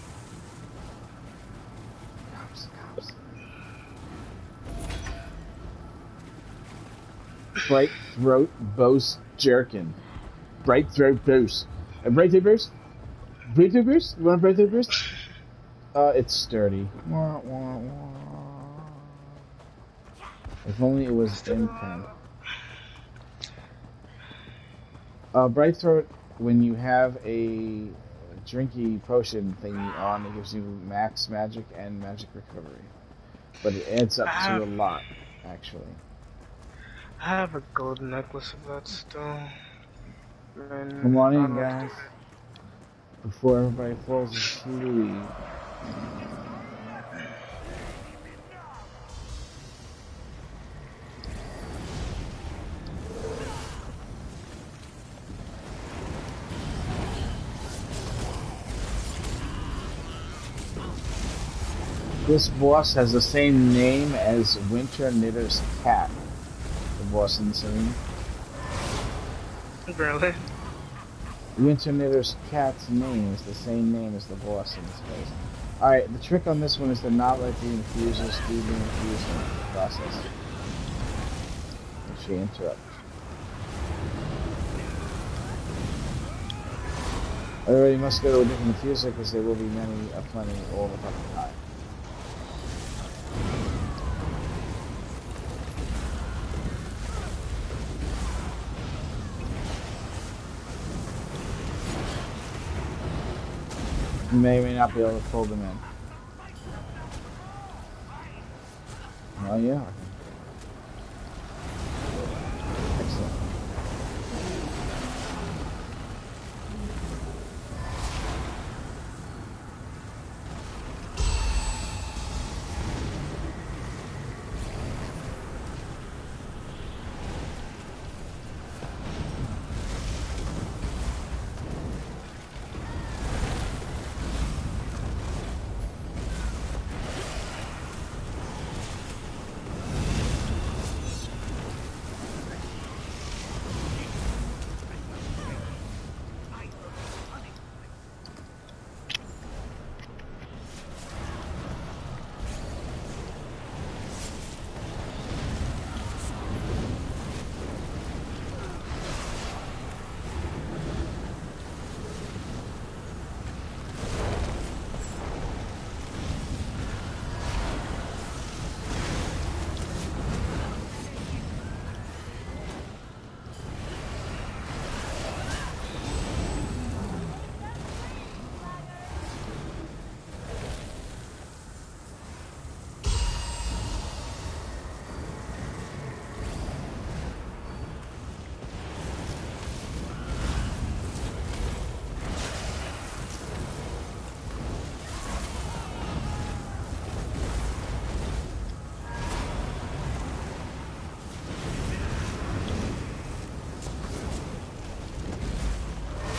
[SPEAKER 2] Bright throat boast jerkin. Bright throat boast. Bright throat boast? Bright throat boast? You want a bright throat boast? It's sturdy. Wah, wah, wah. If only it was in pen. Bright throat, when you have a drinky potion thingy on, it gives you max magic and magic recovery. But it adds up to a lot, actually.
[SPEAKER 3] I have a gold necklace of that still. Man,
[SPEAKER 2] Come on in, guys. Before everybody falls asleep. This boss has the same name as Winter Knitter's cat. The boss in this arena.
[SPEAKER 3] Really?
[SPEAKER 2] Winter Knitter's cat's name is the same name as the boss in this place. Alright, the trick on this one is to not let the infusers do the infusing process. If she interrupts. Everybody must go to a different infuser because there will be many, plenty all the fucking time. You may or may not be able to pull them in. Oh yeah. Excellent.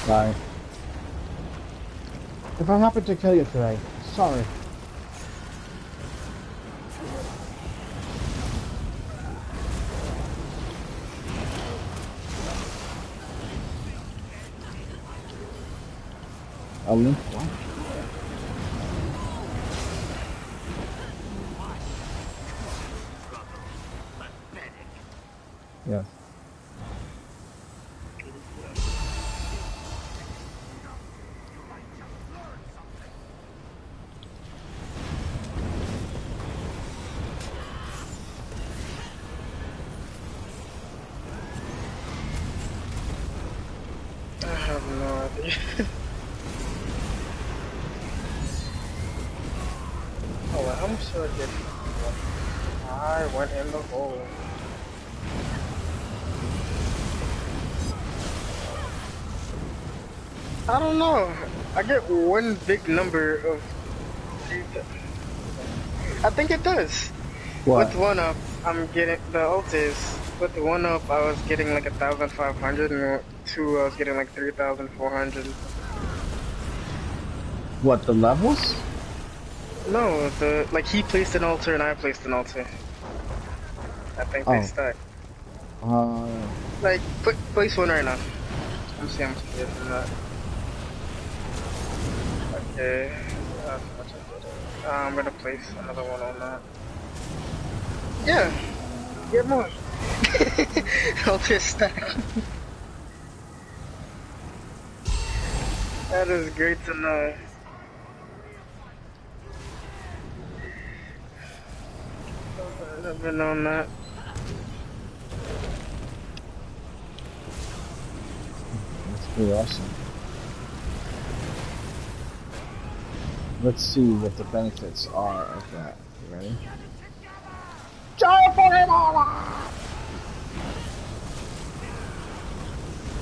[SPEAKER 2] Sorry. If I happen to kill you today, sorry. A limp what? Yes.
[SPEAKER 3] I have no idea. Oh, well, I'm sure I did. I went in the hole. I don't know. I get one big number of. I think it does.
[SPEAKER 2] What?
[SPEAKER 3] With one up, I'm getting the ult is. With the one up, I was getting like 1,500, and with two, I was getting like 3,400.
[SPEAKER 2] What, the levels?
[SPEAKER 3] No, the like he placed an altar and I placed an altar. I think they
[SPEAKER 2] Oh.
[SPEAKER 3] stack.
[SPEAKER 2] Uh,
[SPEAKER 3] Like, place one right now. I'm seeing how much it is from that. Okay. That's how much I did it. I'm gonna place another one on that. Yeah. Get more. Altar stack. That is great to know. I've never known that.
[SPEAKER 2] that's pretty awesome. Let's see what the benefits are of that. You ready?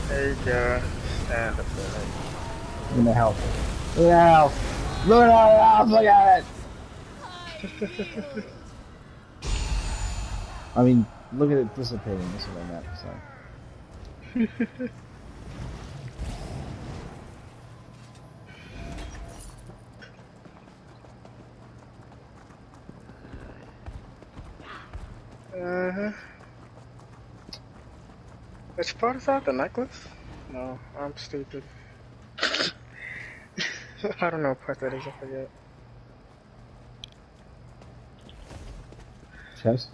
[SPEAKER 3] There you go. Stand up there.
[SPEAKER 2] Look at the health. Look at the health. Look at the health. Look at it. I mean, look at it dissipating. That's what I meant. Sorry.
[SPEAKER 3] Uh-huh. Which part is that? The necklace? No, I'm stupid. I don't know what part that is, I forget.
[SPEAKER 2] Chest.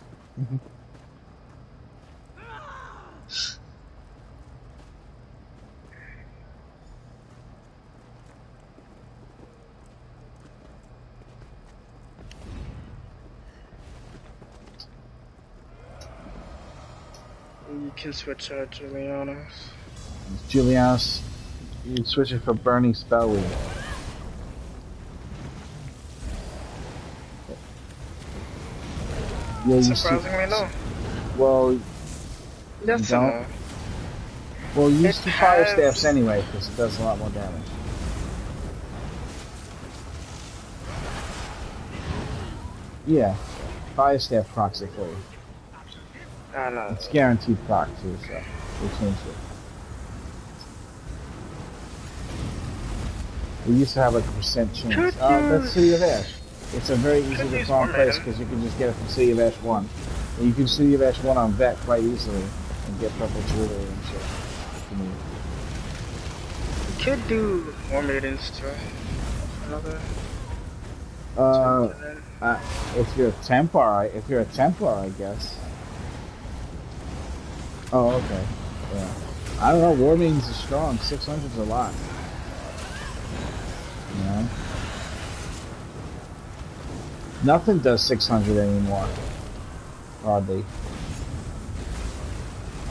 [SPEAKER 3] You can switch out Julianos.
[SPEAKER 2] Julianus, you can switch it for Burning Spellweed. Yeah, you
[SPEAKER 3] Surprisingly, no.
[SPEAKER 2] Well,
[SPEAKER 3] Yes
[SPEAKER 2] you
[SPEAKER 3] and
[SPEAKER 2] don't?
[SPEAKER 3] no.
[SPEAKER 2] well, you use
[SPEAKER 3] It
[SPEAKER 2] the fire
[SPEAKER 3] has-
[SPEAKER 2] staffs anyway because it does a lot more damage. Yeah, fire staff procs it for you.
[SPEAKER 3] I know.
[SPEAKER 2] It's guaranteed proc too, so we changed it. We used to have like a percent chance.
[SPEAKER 3] Could
[SPEAKER 2] That's
[SPEAKER 3] use-
[SPEAKER 2] City of Ash. It's a very easy
[SPEAKER 3] Could
[SPEAKER 2] to
[SPEAKER 3] use
[SPEAKER 2] farm
[SPEAKER 3] more
[SPEAKER 2] place
[SPEAKER 3] mana.
[SPEAKER 2] because you can just get it from City of Ash 1. And you can City of Ash 1 on Vet quite easily and get purple jewelry and shit. if you need.
[SPEAKER 3] You could do more maidens too. Another.
[SPEAKER 2] If you're a Templar, I guess. Oh, okay. Yeah. I don't know. War Maidens are strong. 600's a lot. You know. Nothing does 600 anymore. Hardly.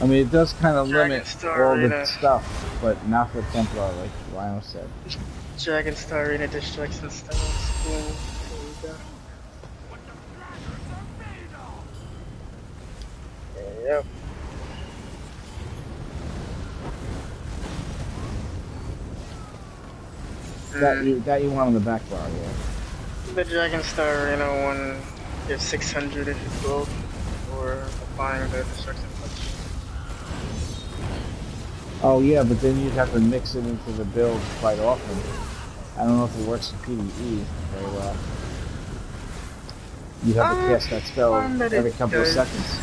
[SPEAKER 2] I mean, it does kind of
[SPEAKER 3] Dragon
[SPEAKER 2] limit
[SPEAKER 3] Star
[SPEAKER 2] all the
[SPEAKER 3] Arena.
[SPEAKER 2] stuff, but not for Templar, like Rhino said.
[SPEAKER 3] Dragon Star Arena Destruction Styles. Boom. There you go. Yep.
[SPEAKER 2] That you want on the back bar, yeah.
[SPEAKER 3] The Dragon Star Arena one gives 600 if you build, or applying the Destruction Touch.
[SPEAKER 2] Oh yeah, but then you'd have to mix it into the build quite often. I don't know if it works in PvE very well. You have to cast that spell
[SPEAKER 3] find that
[SPEAKER 2] every
[SPEAKER 3] it
[SPEAKER 2] couple of
[SPEAKER 3] does.
[SPEAKER 2] seconds.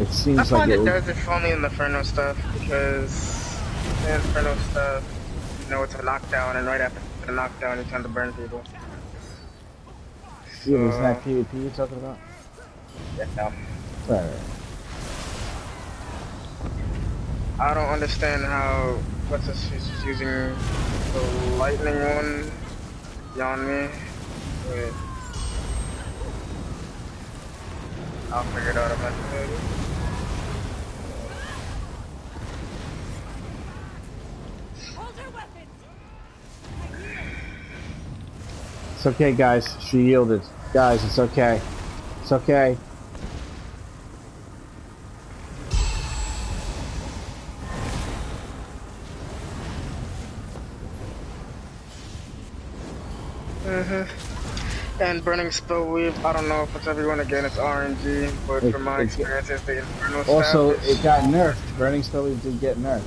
[SPEAKER 2] It
[SPEAKER 3] I
[SPEAKER 2] seems like
[SPEAKER 3] find
[SPEAKER 2] it
[SPEAKER 3] it
[SPEAKER 2] would.
[SPEAKER 3] does if only in the Inferno stuff, because the Inferno stuff, you know, it's a knockdown, and right after the knockdown, you tend to burn people.
[SPEAKER 2] Yeah, but isn't
[SPEAKER 3] So,
[SPEAKER 2] that PvP you're talking about?
[SPEAKER 3] yeah.
[SPEAKER 2] Right.
[SPEAKER 3] I don't understand how, what's this, she's using the lightning one beyond me. Wait. I'll figure it out eventually.
[SPEAKER 6] Hold your weapons! I heal!
[SPEAKER 2] It's okay, guys. She yielded. Guys, it's okay. It's okay.
[SPEAKER 3] And Burning Spell Weave, I don't know if it's everyone, again, it's RNG, but from my experience, it's the Inferno
[SPEAKER 2] Also,
[SPEAKER 3] staff.
[SPEAKER 2] it got nerfed. Burning Spell Weave did get nerfed.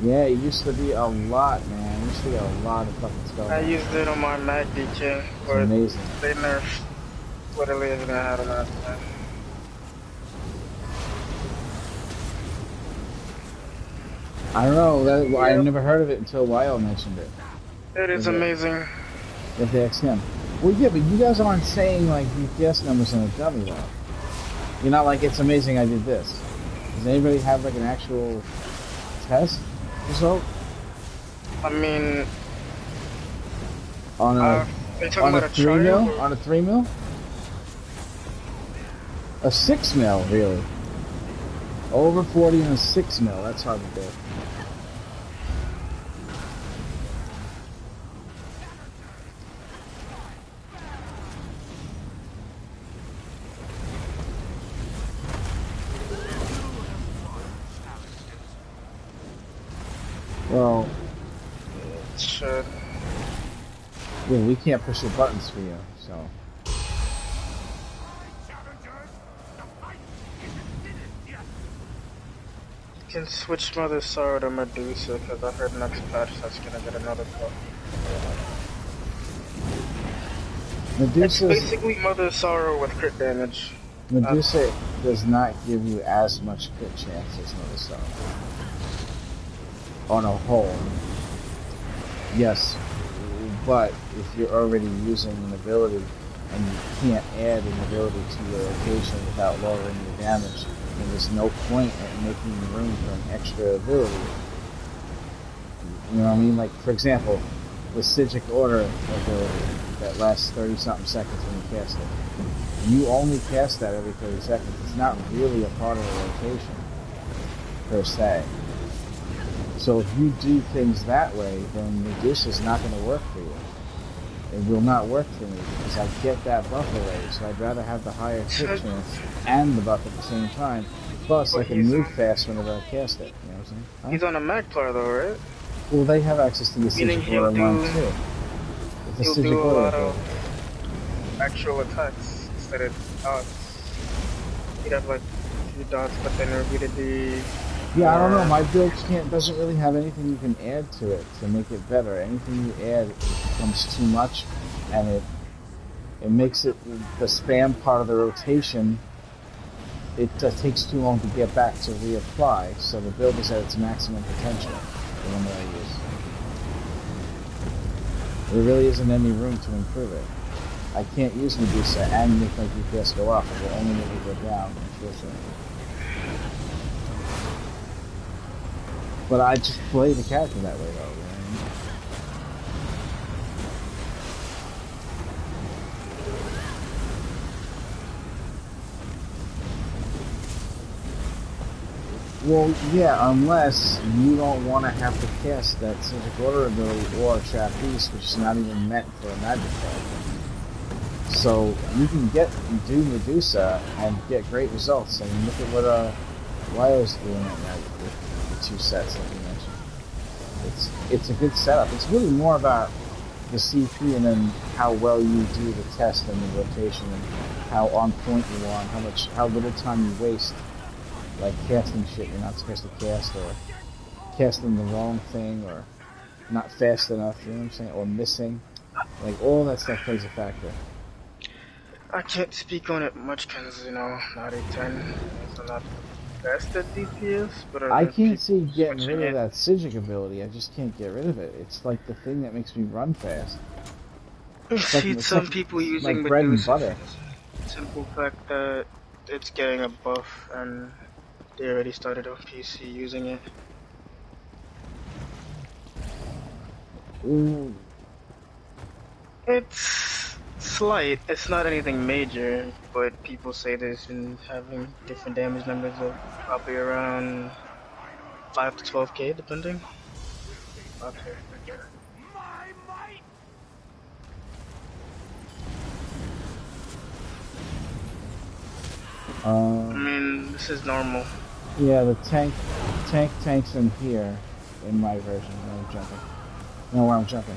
[SPEAKER 2] Yeah, it used to be a lot, man. It used to be a lot of fucking spell.
[SPEAKER 3] I used it on my Mac DK,
[SPEAKER 2] It's
[SPEAKER 3] but
[SPEAKER 2] amazing.
[SPEAKER 3] they nerfed literally everything I had on that time.
[SPEAKER 2] I don't know. That, I never heard of it until Lyle mentioned it.
[SPEAKER 3] It is amazing.
[SPEAKER 2] With the XM. Well, yeah, but you guys aren't saying like DPS numbers in a dummy though. You're not like, it's amazing I did this. Does anybody have like an actual test result?
[SPEAKER 3] I mean,
[SPEAKER 2] On a
[SPEAKER 3] are you talking
[SPEAKER 2] on
[SPEAKER 3] about
[SPEAKER 2] a
[SPEAKER 3] a
[SPEAKER 2] 3
[SPEAKER 3] trial?
[SPEAKER 2] mil? On a 3 mil? A 6 mil, really. Over 40 and a 6 mil. That's hard to do. Well,
[SPEAKER 3] Shit.
[SPEAKER 2] yeah, we can't push the buttons for you, so.
[SPEAKER 3] You can switch Mother Sorrow to Medusa, because I heard next patch that's gonna get another buff. It's
[SPEAKER 2] Medusa
[SPEAKER 3] basically Mother Sorrow with crit damage.
[SPEAKER 2] Medusa does not give you as much crit chance as Medusa. On a whole. Yes, but if you're already using an ability and you can't add an ability to your location without lowering your damage, then there's no point in making room for an extra ability. You know what I mean? Like, for example, the Psijic Order ability that lasts 30-something seconds when you cast it. You only cast that every 30 seconds. It's not really a part of the rotation, per se. So if you do things that way, then Medusa's not going to work for you. It will not work for me because I get that buff already, so I'd rather have the higher crit chance and the buff at the same time. Plus, I can move fast whenever I cast it. You know what I'm saying? Huh?
[SPEAKER 3] He's on a Magplar though, right?
[SPEAKER 2] Well, they have access to the
[SPEAKER 3] Meaning
[SPEAKER 2] Psijic Order
[SPEAKER 3] he'll
[SPEAKER 2] one too. It's
[SPEAKER 3] He'll
[SPEAKER 2] a
[SPEAKER 3] do
[SPEAKER 2] Psijic
[SPEAKER 3] a
[SPEAKER 2] Order
[SPEAKER 3] lot
[SPEAKER 2] ability.
[SPEAKER 3] of actual attacks instead of dots. He'd have like a few dots, but then repeatedly.
[SPEAKER 2] Yeah, I don't know. My build doesn't really have anything you can add to it to make it better. Anything you add, it becomes too much, and it makes it the spam part of the rotation. It takes too long to get back to reapply, so the build is at its maximum potential. The one that I use. There really isn't any room to improve it. I can't use Medusa and make my DPS go up. It will only make it go down, unfortunately. But I just play the character that way, though. You know what I mean? Well, yeah, unless you don't want to have to cast that Psijic Order ability or Trapeze, which is not even meant for a magic character. So you can do Medusa and get great results. I mean, look at what Lyle's doing right now with the 2 sets that you mentioned. It's a good setup. It's really more about the CP and then how well you do the test and the rotation and how on point you are and how little time you waste like casting shit you're not supposed to cast, or casting the wrong thing, or not fast enough, you know what I'm saying, or missing. Like, all that stuff plays a factor.
[SPEAKER 3] I can't speak on it much because, not a 10. So I'm not the best at DPS, but
[SPEAKER 2] I
[SPEAKER 3] other
[SPEAKER 2] can't
[SPEAKER 3] people
[SPEAKER 2] see getting
[SPEAKER 3] switching
[SPEAKER 2] rid of
[SPEAKER 3] it.
[SPEAKER 2] that Psijic ability. I just can't get rid of it. It's like the thing that makes me run fast.
[SPEAKER 3] I
[SPEAKER 2] It's like,
[SPEAKER 3] see
[SPEAKER 2] it's
[SPEAKER 3] some
[SPEAKER 2] like
[SPEAKER 3] people
[SPEAKER 2] my
[SPEAKER 3] using
[SPEAKER 2] bread and
[SPEAKER 3] Medusa
[SPEAKER 2] butter.
[SPEAKER 3] for the simple fact that it's getting a buff and they already started on PC using it.
[SPEAKER 2] Ooh.
[SPEAKER 3] It's slight. It's not anything major, but people say they've been having different damage numbers of probably around 5 to 12k, depending. Okay.
[SPEAKER 4] My might!
[SPEAKER 3] I mean, this is normal.
[SPEAKER 2] Yeah, the tank's in here, in my version, where I'm jumping. No, where I'm jumping.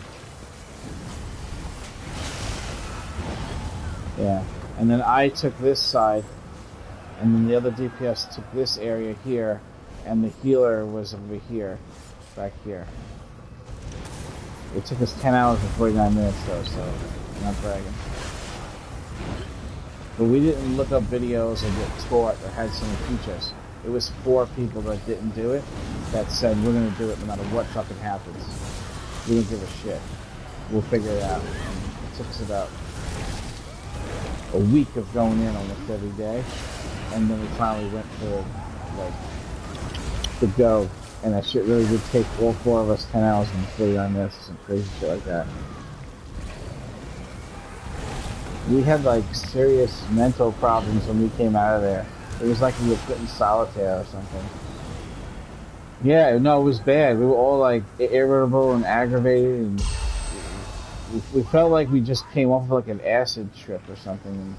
[SPEAKER 2] Yeah, and then I took this side, and then the other DPS took this area here, and the healer was over here, back here. It took us 10 hours and 49 minutes though, so I'm not bragging. But we didn't look up videos or get taught or had someone teach us. It was 4 people that didn't do it that said, we're going to do it no matter what fucking happens. We don't give a shit. We'll figure it out. And it took us about a week of going in almost every day. And then we finally went to, like, the go. And that shit really did take all 4 of us 10 hours and 49 minutes or some crazy shit like that. We had like serious mental problems when we came out of there. It was like we were put in solitaire or something. Yeah, no, it was bad. We were all like irritable and aggravated, and we felt like we just came off of like an acid trip or something. And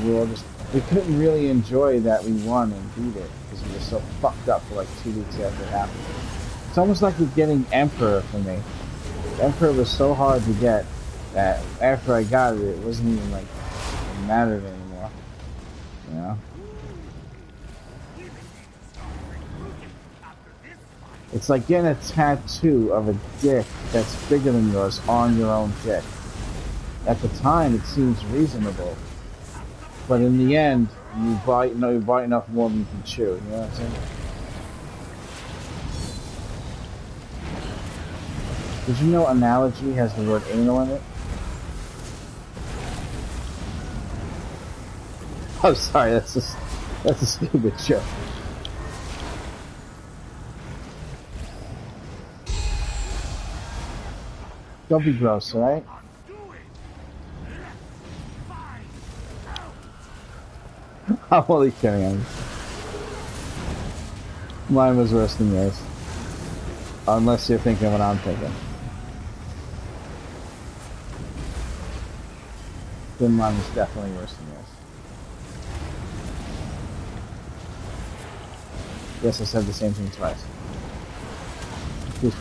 [SPEAKER 2] we were all we couldn't really enjoy that we won and beat it because we were so fucked up for like 2 weeks after it happened. It's almost like you're getting Emperor for me. Emperor was so hard to get that after I got it, it wasn't even like it mattered anymore. You know? It's like getting a tattoo of a dick that's bigger than yours on your own dick. At the time, it seems reasonable, but in the end, you're biting off more than you can chew. You know what I'm saying? Did you know analogy has the word anal in it? I'm sorry, that's a stupid joke. Don't be gross, alright? I'm only kidding. Mine was worse than yours. Unless you're thinking what I'm thinking. Then mine was definitely worse than yours. Yes, I said the same thing twice. Goose.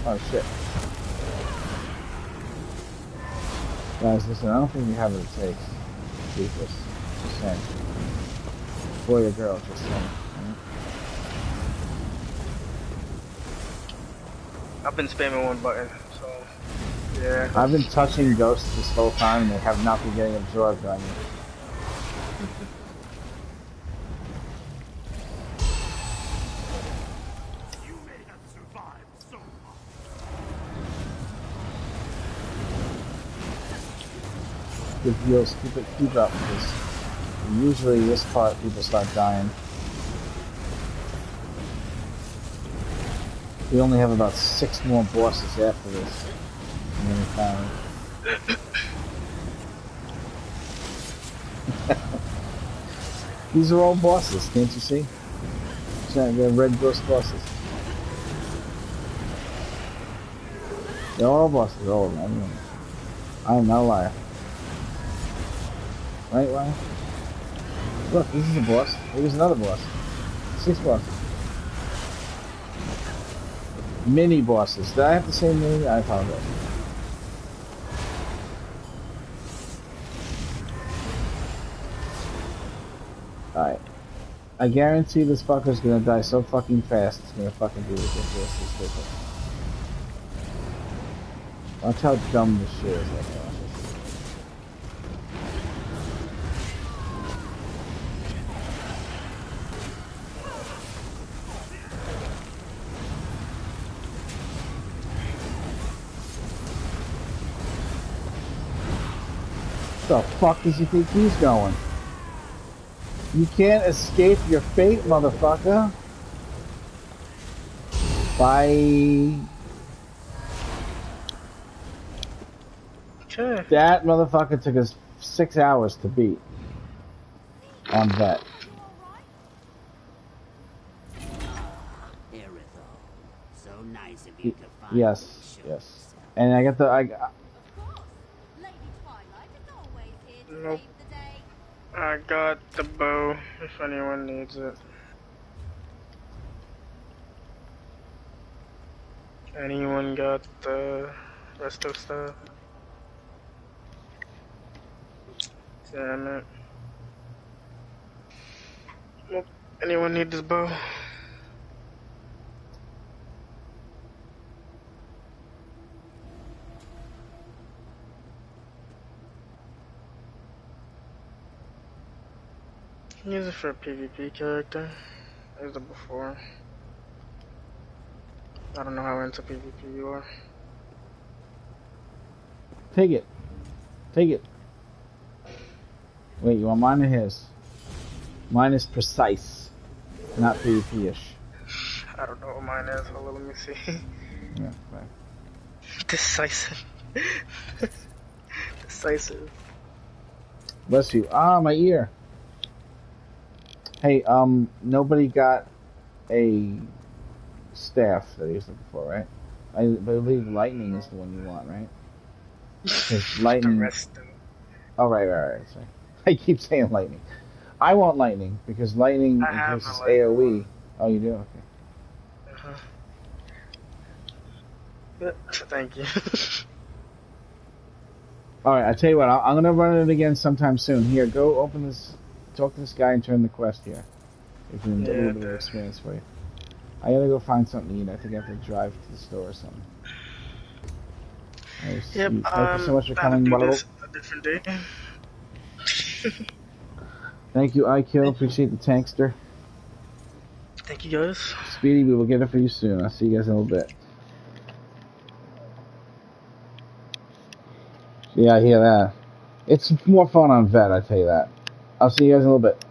[SPEAKER 2] Oh shit. Guys, listen, I don't think you have what it takes to beat this. Just saying. Boy or girl, just saying. Right?
[SPEAKER 3] I've been spamming one button, so yeah.
[SPEAKER 2] I've been touching ghosts this whole time and they have not been getting absorbed by me. Good heals, keep up, because usually this part people start dying. We only have about 6 more bosses after this. And then we finally... These are all bosses, can't you see? They're red ghost bosses. They're all bosses, all of them. I am not a liar. Right, Ryan? Look, this is a boss. Here's another boss. 6 bosses. Mini bosses. Did I have to say mini? I apologize. Alright. I guarantee this fucker's gonna die so fucking fast, it's gonna fucking be ridiculously stupid. Watch how dumb this shit is right now. The fuck does he think he's going? You can't escape your fate, motherfucker. Bye.
[SPEAKER 3] Okay.
[SPEAKER 2] That motherfucker took us 6 hours to beat on vet.
[SPEAKER 7] Erithal, so nice of you to find
[SPEAKER 2] Yes, yes. And I got the
[SPEAKER 6] Of course. Lady Twilight is always here to
[SPEAKER 3] Nope.
[SPEAKER 6] save the day.
[SPEAKER 3] I got the bow if anyone needs it. Anyone got the rest of stuff? Damn it. Nope. Anyone need this bow? Use it for a PvP character. I used it before. I don't know how into PvP you are.
[SPEAKER 2] take it. Take it. Wait, you want mine or his? Mine is precise, not PvP-ish.
[SPEAKER 3] I don't know what mine is. Hold on, let me see.
[SPEAKER 2] Yeah, right.
[SPEAKER 3] Decisive. Decisive.
[SPEAKER 2] Bless you. Ah, my ear. Hey, nobody got a staff that I used before, right? I believe lightning is the one you want, right? Because
[SPEAKER 3] The
[SPEAKER 2] lightning.
[SPEAKER 3] rest of
[SPEAKER 2] Oh, right. Sorry. I keep saying lightning. I want lightning because lightning
[SPEAKER 3] I have
[SPEAKER 2] increases
[SPEAKER 3] a lightning
[SPEAKER 2] AOE.
[SPEAKER 3] one.
[SPEAKER 2] Oh, you do? Okay.
[SPEAKER 3] Uh-huh. Yeah, thank you.
[SPEAKER 2] All right. I tell you what. I'm gonna run it again sometime soon. Here, go open this. Talk to this guy and turn the quest here. If you can get a
[SPEAKER 3] Yeah,
[SPEAKER 2] little bit of experience for you. I gotta go find something to eat. I think I have to drive to the store or something. All right,
[SPEAKER 3] Yep,
[SPEAKER 2] sweet. Thank you so much for
[SPEAKER 3] I'll
[SPEAKER 2] coming,
[SPEAKER 3] do
[SPEAKER 2] Waddle.
[SPEAKER 3] this a different day.
[SPEAKER 2] Thank you, IKill. Appreciate the tankster.
[SPEAKER 3] Thank you guys.
[SPEAKER 2] Speedy, we will get it for you soon. I'll see you guys in a little bit. Yeah, I hear that. It's more fun on vet, I tell you that. I'll see you guys in a little bit.